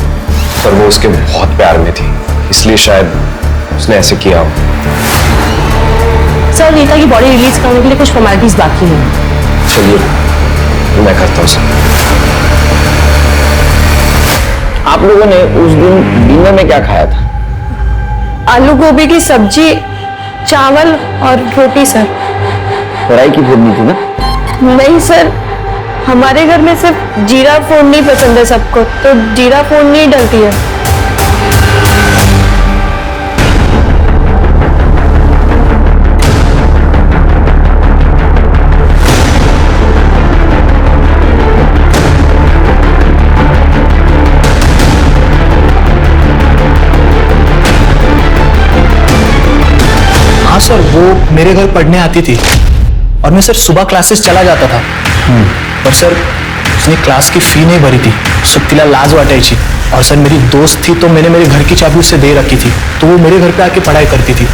सर वो उसके बहुत प्यार में थी, इसलिए शायद उसने ऐसे किया हो। सर, नीता की बॉडी रिलीज करने के लिए कुछ फॉर्मेलिटीज बाकी हैं। चलिए मैं करता हूँ सर। आप लोगों ने उस दिन डिनर में क्या खाया था? आलू गोभी की सब्जी, चावल और रोटी सर। फ्राई की फोड़नी थी ना? नहीं सर, हमारे घर में सिर्फ जीरा फोड़नी पसंद है सबको, तो जीरा फोड़नी डलती है। हाँ सर, वो मेरे घर पढ़ने आती थी और मैं सर सुबह क्लासेस चला जाता था। और सर उसने क्लास की फी नहीं भरी थी, सुक्तिला लाज वाटायची। और सर मेरी दोस्त थी तो मैंने मेरे घर की चाबी उससे दे रखी थी, तो वो मेरे घर पे आके पढ़ाई करती थी।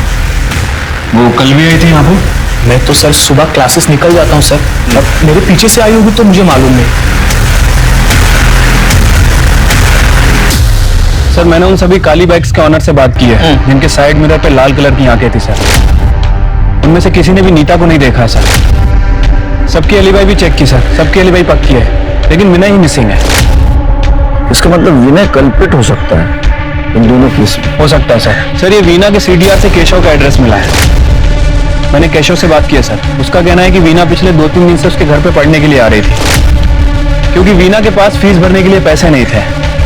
वो कल भी आई थी यहाँ पर? मैं तो सर सुबह क्लासेस निकल जाता हूँ सर, अब मेरे पीछे से आई होगी तो मुझे मालूम नहीं। सर मैंने उन सभी काली बाइक्स के ऑनर से बात की है जिनके साइड मिरर पे लाल कलर की आंखें थी सर। उनमें से किसी ने भी नीता को नहीं देखा सर। सबकी एलिबाई भी चेक की सर, सबकी एलिबाई पक्की है, लेकिन विनय ही मिसिंग है। इसका मतलब विनय कल्प्रिट हो सकता है इन दोनों केस में। हो सकता है सर। सर ये वीना के CDR से केशव का एड्रेस मिला है। मैंने केशव से बात की है सर। उसका कहना है कि वीना पिछले 2-3 दिन से उसके घर पे पढ़ने के लिए आ रही थी, क्योंकि वीना के पास फीस भरने के लिए पैसे नहीं थे।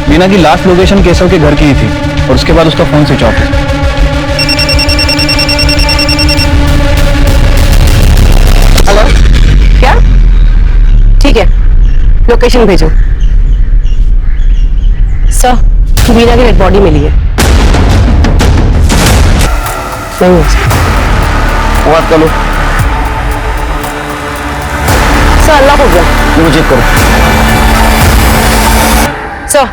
वीना की लास्ट लोकेशन केशव के घर की ही थी और उसके बाद उसका फोन स्विच ऑफ है। हेलो, क्या? ठीक है, लोकेशन भेजो। सर, वीना की डेड बॉडी मिली है। नहीं है बात करो सर, अल्लाह हो गया। मुझे चेक करो सर,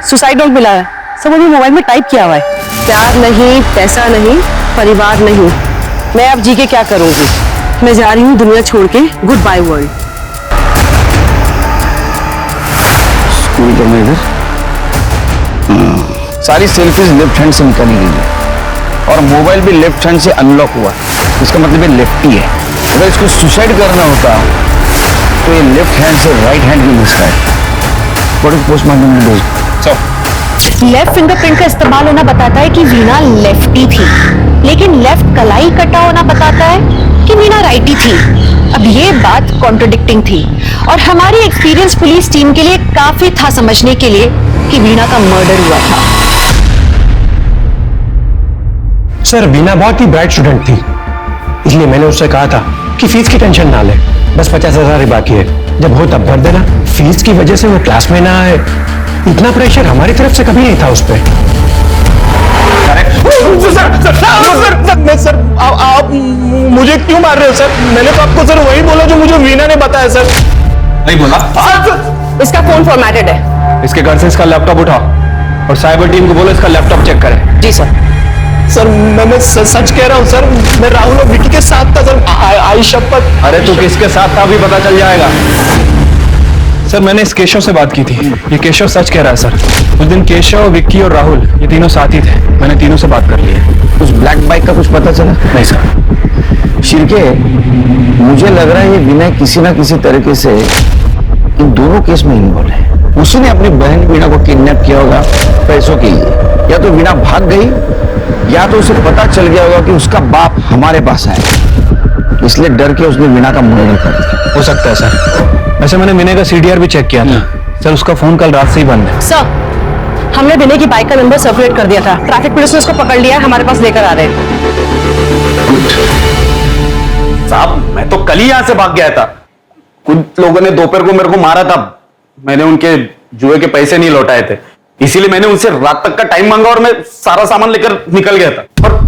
सुसाइड नोट मिला है सर। मुझे मोबाइल में टाइप किया हुआ है, प्यार नहीं, पैसा नहीं, परिवार नहीं, मैं अब जी के क्या करूंगी। मैं जा रही हूँ दुनिया छोड़ के, गुड बाय वर्ल्ड। स्कूल का मैनेजर सारी सेल्फीज लेफ्ट हैंड से निकाली गई है और मोबाइल भी लेफ्ट हैंड से अनलॉक हुआ। इसका मतलब ये लेफ्टी है। अगर इसको सुसाइड करना होता तो ये लेफ्ट हैंड से राइट हैंड भी मिस है। पोस्टमार्टम में भेज। लेफ्ट फिंगरप्रिंट का इस्तेमाल होना बताता है कि वीना लेफ्टी थी, लेकिन लेफ्ट कलाई कटा होना बताता है कि मीना राइटी थी। अब ये बात कॉन्ट्रडिक्टिंग थी और हमारी एक्सपीरियंस पुलिस टीम के लिए काफी था समझने के लिए कि वीणा का मर्डर हुआ था। सर वीणा बहुत ही ब्राइट स्टूडेंट थी, इसलिए मैंने उससे कहा था कि फीस की टेंशन ना ले, बस 50,000 ही बाकी है, जब हो तब भर देना। फीस की वजह से वो क्लास में ना आए, इतना प्रेशर हमारी तरफ से कभी नहीं था उस पर। सर आप मुझे क्यों मार रहे हो सर? मैंने तो आपको सर वही बोला जो मुझे वीणा ने बताया सर। नहीं बोला? इसका फोन फॉर्मेटेड है। इसके घर से इसका लैपटॉप उठाओ और साइबर टीम को बोलो इसका लैपटॉप चेक करें। जी सर। सर मैं सच कह रहा हूँ सर, मैं राहुल और विकी के साथ था सर। आई शपथ। अरे तू किसके साथ था अभी पता चल जाएगा। सर मैंने इस केशव से बात की थी, ये केशव सच कह रहा है सर। उस दिन केशव, विक्की और राहुल ये तीनों साथ ही थे, मैंने तीनों से बात कर ली है। उस ब्लैक बाइक का कुछ पता चला? नहीं सर। शिरके, मुझे लग रहा है ये विनय किसी ना किसी तरीके से इन दोनों केस में इन्वॉल्व है। उसने अपनी बहन वीणा को किडनैप किया होगा पैसों के लिए, या तो वीणा भाग गई या तो उसे पता चल गया होगा कि उसका बाप हमारे पास है, इसलिए डर के उसने वीणा का मर्डर कर दिया। हो सकता है सर। वैसे मैंने विनय का सीडीआर भी चेक किया था सर, उसका फोन कल रात से ही बंद है। सर, हमने विनय की बाइक का नंबर सर्कुलेट कर दिया था, ट्रैफिक पुलिस ने उसको पकड़ लिया है, हमारे पास लेकर आ रहे हैं। साहब मैं तो कल ही यहां से भाग गया था, कुछ लोगों ने दोपहर को मेरे को मारा था, मैंने उनके जुए के पैसे नहीं लौटाए थे, इसीलिए मैंने उनसे रात तक का टाइम मांगा और मैं सारा सामान लेकर निकल गया था। और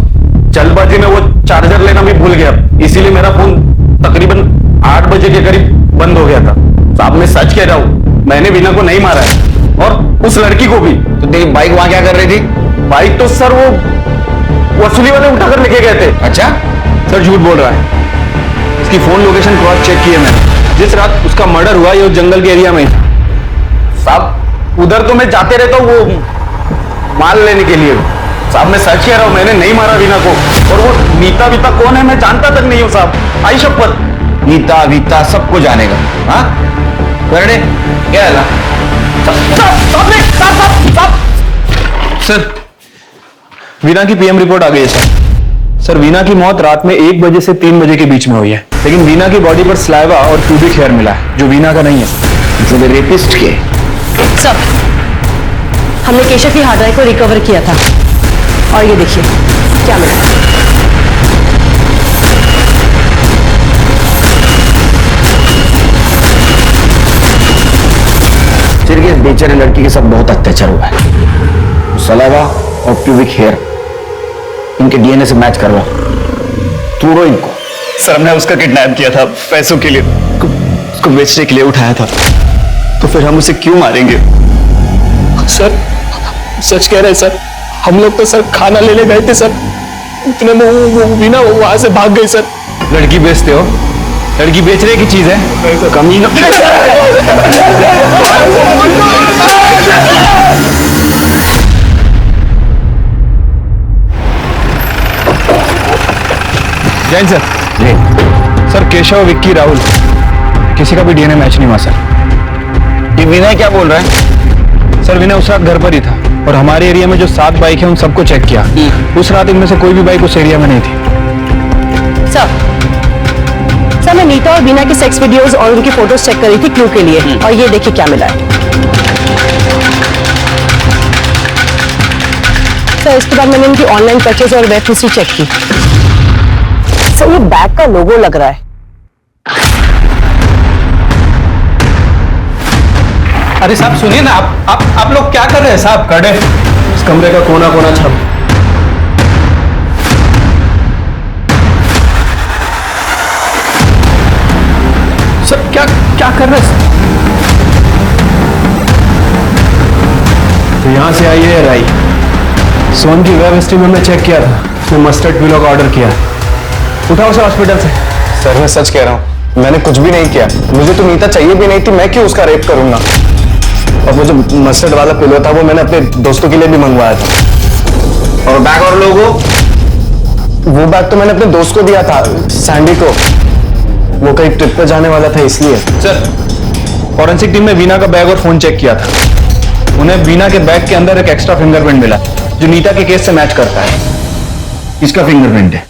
जल्दबाजी में वो चार्जर लेना भी भूल गया, इसीलिए मेरा फोन तकरीबन 8 बजे के करीब बंद हो गया था। साहब मैं सच कह रहा हूँ, मैंने वीणा को नहीं मारा है और उस लड़की को भी। तो तेरी बाइक वहां क्या कर रही थी? बाइक तो सर वो वसूली वाले उठाकर लेके गए थे। अच्छा सर झूठ बोल रहा है, इसकी फोन लोकेशन क्रॉस चेक की है मैंने, जिस रात उसका मर्डर हुआ ये उस जंगल के एरिया में था। साहब उधर तो मैं जाते रहता हूँ वो माल लेने के लिए। साहब मैं सच कह रहा हूँ, मैंने नहीं मारा वीणा को। और वो नीता वीता कौन है मैं जानता तक नहीं हूँ साहब, आई शपथ। नीता वीता सबको जानेगा। हाँ क्या है? सर वीणा की पीएम रिपोर्ट आ गई है सर। सर वीणा की मौत रात में 1 बजे से 3 बजे के बीच में हुई है, लेकिन वीणा की बॉडी पर स्लाइवा और प्यूबिक हेयर मिला है जो वीणा का नहीं है, जो रेपिस्ट के। सर, हमने केशव की हार्ड ड्राइव को रिकवर किया था और ये देखिए क्या मिला। सिर्फ बेचारे लड़की के साथ बहुत अत्याचार हुआ है। सलावा और प्यूबिक हेयर इनके डीएनए से मैच करवा, तोड़ो इनको। सर हमने उसका किडनैप किया था पैसों के लिए, उसको बेचने के लिए उठाया था, तो फिर हम उसे क्यों मारेंगे? सर सच कह रहे हैं सर, हम लोग तो सर खाना लेने गए थे सर, इतने में वो वीणा वहां से भाग गई सर। लड़की बेचते हो? लड़की बेचने की चीज है, कमीना। जैन सर। सर केशव, विक्की, राहुल किसी का भी डीएनए मैच नहीं हुआ सर। ये विनय क्या बोल रहा है? सर विनय उस रात घर पर ही था और हमारे एरिया में जो 7 बाइक है उन सबको चेक किया, उस रात इनमें से कोई भी बाइक उस एरिया में नहीं थी। सर मैं नीता और वीणा की सेक्स वीडियोस और उनकी फोटोज चेक कर रही थी क्लू के लिए, और ये देखिए क्या मिला है। सर इसके बाद मैंने इनकी ऑनलाइन परचेज और वेब हिस्ट्री चेक की। सर ये बैग का लोगो लग रहा है। अरे साहब सुनिए ना, आप लोग क्या कर रहे हैं साहब? कड़े इस कमरे का कोना कोना छाप। सर क्या कर रहे हैं? तो यहां से आई है राई। सोन की वेब हिस्ट्री में हमने चेक किया था, उसने मस्टर्ड पिलो का ऑर्डर किया। उठाओ उसे हॉस्पिटल से। सर मैं सच कह रहा हूँ, मैंने कुछ भी नहीं किया, मुझे तो नीता चाहिए भी नहीं थी, मैं क्यों उसका रेप करूंगा? और वो जो मस्टर्ड वाला पिलो था वो मैंने अपने दोस्तों के लिए भी मंगवाया था। और बैग और लोगो? वो बैग तो मैंने अपने दोस्त को दिया था, सैंडी को, वो कहीं ट्रिप पे जाने वाला था इसलिए। सर फॉरेंसिक टीम ने वीणा का बैग और फोन चेक किया था, उन्हें वीणा के बैग के अंदर एक एक्स्ट्रा फिंगरप्रिंट मिला जो नीता के केस से मैच करता है। इसका फिंगरप्रिंट है।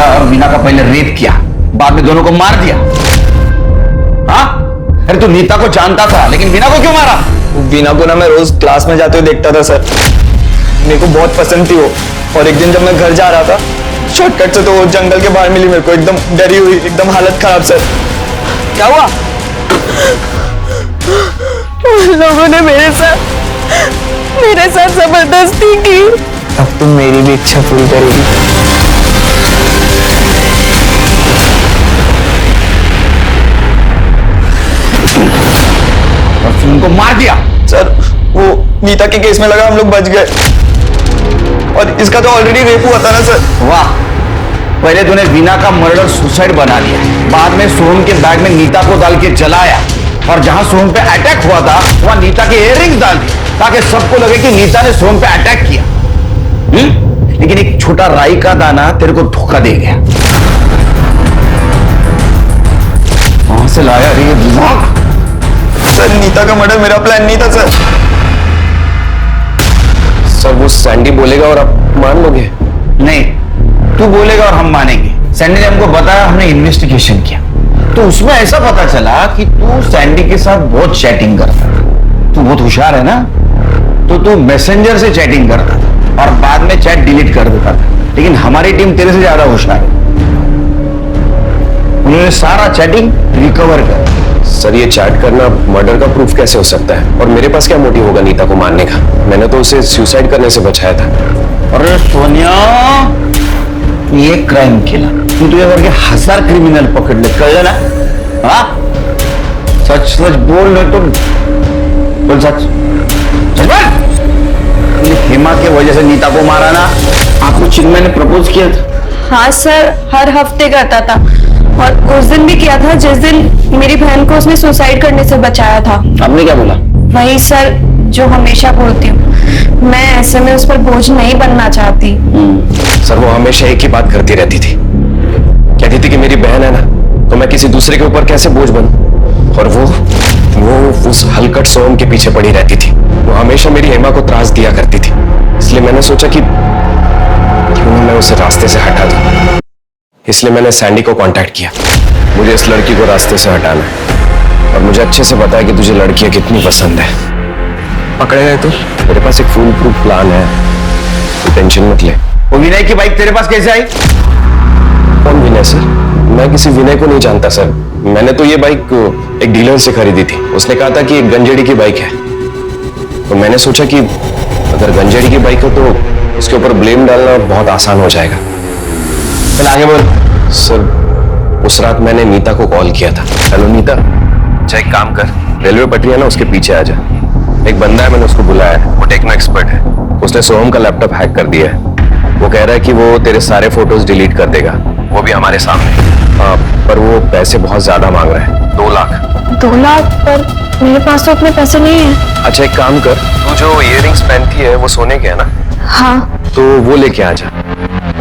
नीता और वीना का पहले रेप किया, बाद में दोनों को मार दिया। हाँ? अरे तू नीता को जानता था, लेकिन वीना को क्यों मारा? वीना को ना मैं रोज क्लास में जाते हुए देखता था सर, मेरे को बहुत पसंद थी वो। और एक दिन जब मैं घर जा रहा था शॉर्टकट से, तो वो जंगल के बाहर मिली मेरे को, एकदम डरी हुई, एकदम हालत खराब सर। क्या हुआ? उन लोगों ने मेरे साथ जबरदस्ती की। अब तुम मेरी भी इच्छा पूरी करेगी। और फिर उनको मार दिया। सर वो नीता के केस में लगा हम लोग बच गए, और इसका तो ऑलरेडी रेप हुआ था ना सर। वाह, पहले तूने वीना का मर्डर सुसाइड बना लिया, बाद में सोहम के बैग में नीता को डाल के जलाया, और जहां सोहम पे अटैक हुआ था वहां नीता के इयररिंग्स डाल दिए ताकि सबको लगे कि नीता ने सोहम पे अटैक किया। लेकिन एक छोटा राई का दाना तेरे को धोखा दे गया। कहां से लाया रे ये दिमाग? सर नीता का मर्डर मेरा प्लान नहीं था सर। सर वो सैंडी बोलेगा और आप मान लोगे? नहीं, तू बोलेगा और हम मानेंगे। सैंडी ने हमको बताया, हमने इन्वेस्टिगेशन किया, तो उसमें ऐसा पता चला कि तू सैंडी के साथ बहुत चैटिंग करता था। तू बहुत होशियार है ना, तो तू मैसेंजर से चैटिंग करता था और बाद में चैट डिलीट कर देता था। लेकिन हमारी टीम तेरे से ज्यादा होशियार है, उन्होंने सारा चैटिंग रिकवर कर। सर ये चैट करना मर्डर का प्रूफ कैसे हो सकता है? और मेरे पास क्या मोटिव होगा नीता को मारने का? मैंने तो उसे सुसाइड करने से बचाया था। अरे सोनिया, ये क्राइम किया, तू तुझे करके 1000 क्रिमिनल पकड़ ले, कल ना? हाँ, सच सच बोल, नहीं तो बोल सच सच बोल। हेमा के वजह से नीता को मारा ना? आपको चिन्मय ने प्रपोज किया था? हाँ सर, हर हफ्ते करता था, और उस दिन भी किया था जिस दिन मेरी बहन को उसने सुसाइड करने से बचाया था। आपने क्या बोला? वही सर जो हमेशा बोलती हूँ, मैं ऐसे में उस पर बोझ नहीं बनना चाहती। सर वो हमेशा एक ही बात करती रहती थी, कहती थी कि मेरी बहन है ना, तो मैं किसी दूसरे के ऊपर कैसे बोझ बनूं। और वो उस हलकट सोहम के पीछे पड़ी रहती थी। वो हमेशा मेरी हेमा को त्रास दिया करती थी, इसलिए मैंने सोचा कि क्यों ना मैं उसे रास्ते से हटा दूं। इसलिए मैंने सैंडी को कांटेक्ट किया। मुझे इस लड़की को रास्ते से हटाना है, और मुझे अच्छे से पता है कि तुझे लड़कियां कितनी पसंद है। पकड़े गए तो मेरे पास एक फुल प्रूफ प्लान है, तो टेंशन मत ले। वो विनय की बाइक तेरे पास कैसे आई? कौन विनय सर? मैं किसी विनय को नहीं जानता सर। मैंने तो ये बाइक एक डीलर से खरीदी थी, उसने कहा था कि एक गंजेड़ी की बाइक है, तो मैंने सोचा कि अगर गंजेड़ी की बाइक है तो इसके ऊपर ब्लेम डालना बहुत आसान हो जाएगा। चल आगे बोल। सर उस रात मैंने नीता को कॉल किया था। हेलो नीता, अच्छा एक काम कर, रेलवे पटरी है ना, उसके पीछे आ जा। एक बंदा है, मैंने उसको बुलाया है, वो टेक्नो एक्सपर्ट है। उसने सोहम का लैपटॉप हैक कर दिया है। वो कह रहा है कि वो तेरे सारे फोटोज डिलीट कर देगा, वो भी हमारे सामने। हाँ, पर वो पैसे बहुत ज्यादा मांग रहा है, 2 लाख। 2 लाख? पर मेरे पास तो उतने पैसे नहीं है। अच्छा एक काम कर, तू जो इयररिंग्स पहनती है वो सोने के है ना? हाँ। तो वो लेके आ जा,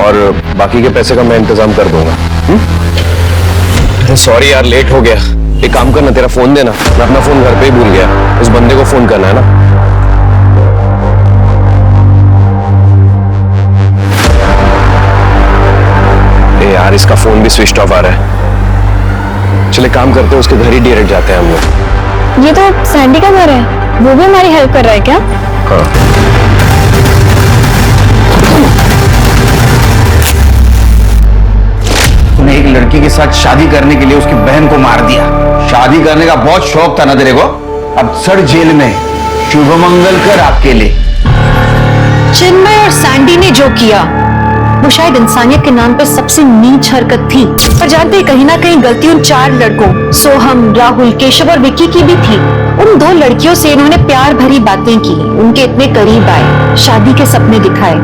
और बाकी के पैसे का मैं इंतजाम कर दूंगा। अरे सॉरी यार, लेट हो गया। एक काम करना, तेरा फोन देना, मैं अपना फोन घर पे ही भूल गया। उस बंदे को फोन करना है ना। ए यार, इसका फोन भी स्विच ऑफ आ रहा है। चले काम करते हैं, उसके घर ही डायरेक्ट जाते हैं हम लोग। ये तो सैंडी का घर है, वो भी हमारी हेल्प कर रहा है क्या? हाँ। तूने एक लड़की के साथ शादी करने के लिए उसकी बहन को मार दिया। शादी करने का बहुत शौक था ना तेरे को? अब सड़ जेल में। शुभ मंगल कर आपके लिए। चिन्मय और सैंडी ने जो किया वो शायद इंसानियत के नाम पर सबसे नीच हरकत थी, पर जानते हैं कहीं ना कहीं गलती उन 4 लड़कों सोहम, राहुल, केशव और विक्की की भी थी। उन 2 लड़कियों से इन्होंने प्यार भरी बातें की, उनके इतने करीब आए, शादी के सपने दिखाए,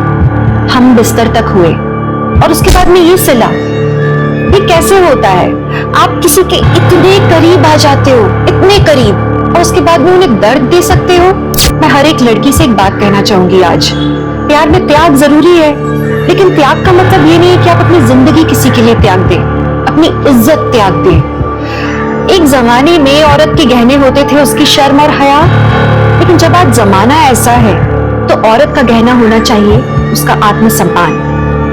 हम बिस्तर तक हुए, और उसके बाद में ये सिला। ये कैसे होता है? आप किसी के इतने करीब आ जाते हो, इतने करीब, और उसके बाद में उन्हें दर्द दे सकते हो। मैं हर एक लड़की से एक बात कहना चाहूंगी आज, प्यार में त्याग जरूरी है, लेकिन त्याग का मतलब ये नहीं है कि आप अपनी जिंदगी किसी के लिए त्याग दें, अपनी इज्जत त्याग दें। एक जमाने में औरत के गहने होते थे उसकी शर्म और हया, लेकिन जब आज जमाना ऐसा है तो औरत का गहना होना चाहिए उसका आत्मसम्मान।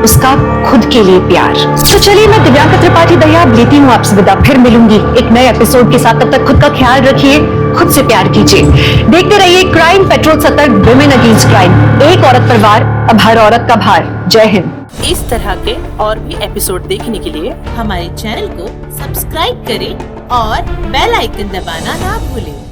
उसका खुद के लिए प्यार। तो चलिए, मैं दिव्यांका त्रिपाठी दहिया अब लेती हूँ आपसे विदा, फिर मिलूंगी एक नए एपिसोड के साथ। तब तक खुद का ख्याल रखिए, खुद से प्यार कीजिए। देखते रहिए क्राइम पेट्रोल, सतर्क, विमेन अगेंस्ट क्राइम, एक औरत पर वार, अब हर औरत का भार। जय हिंद। इस तरह के और भी एपिसोड देखने के लिए हमारे चैनल को सब्सक्राइब करें और बेल आइकन दबाना ना भूलें।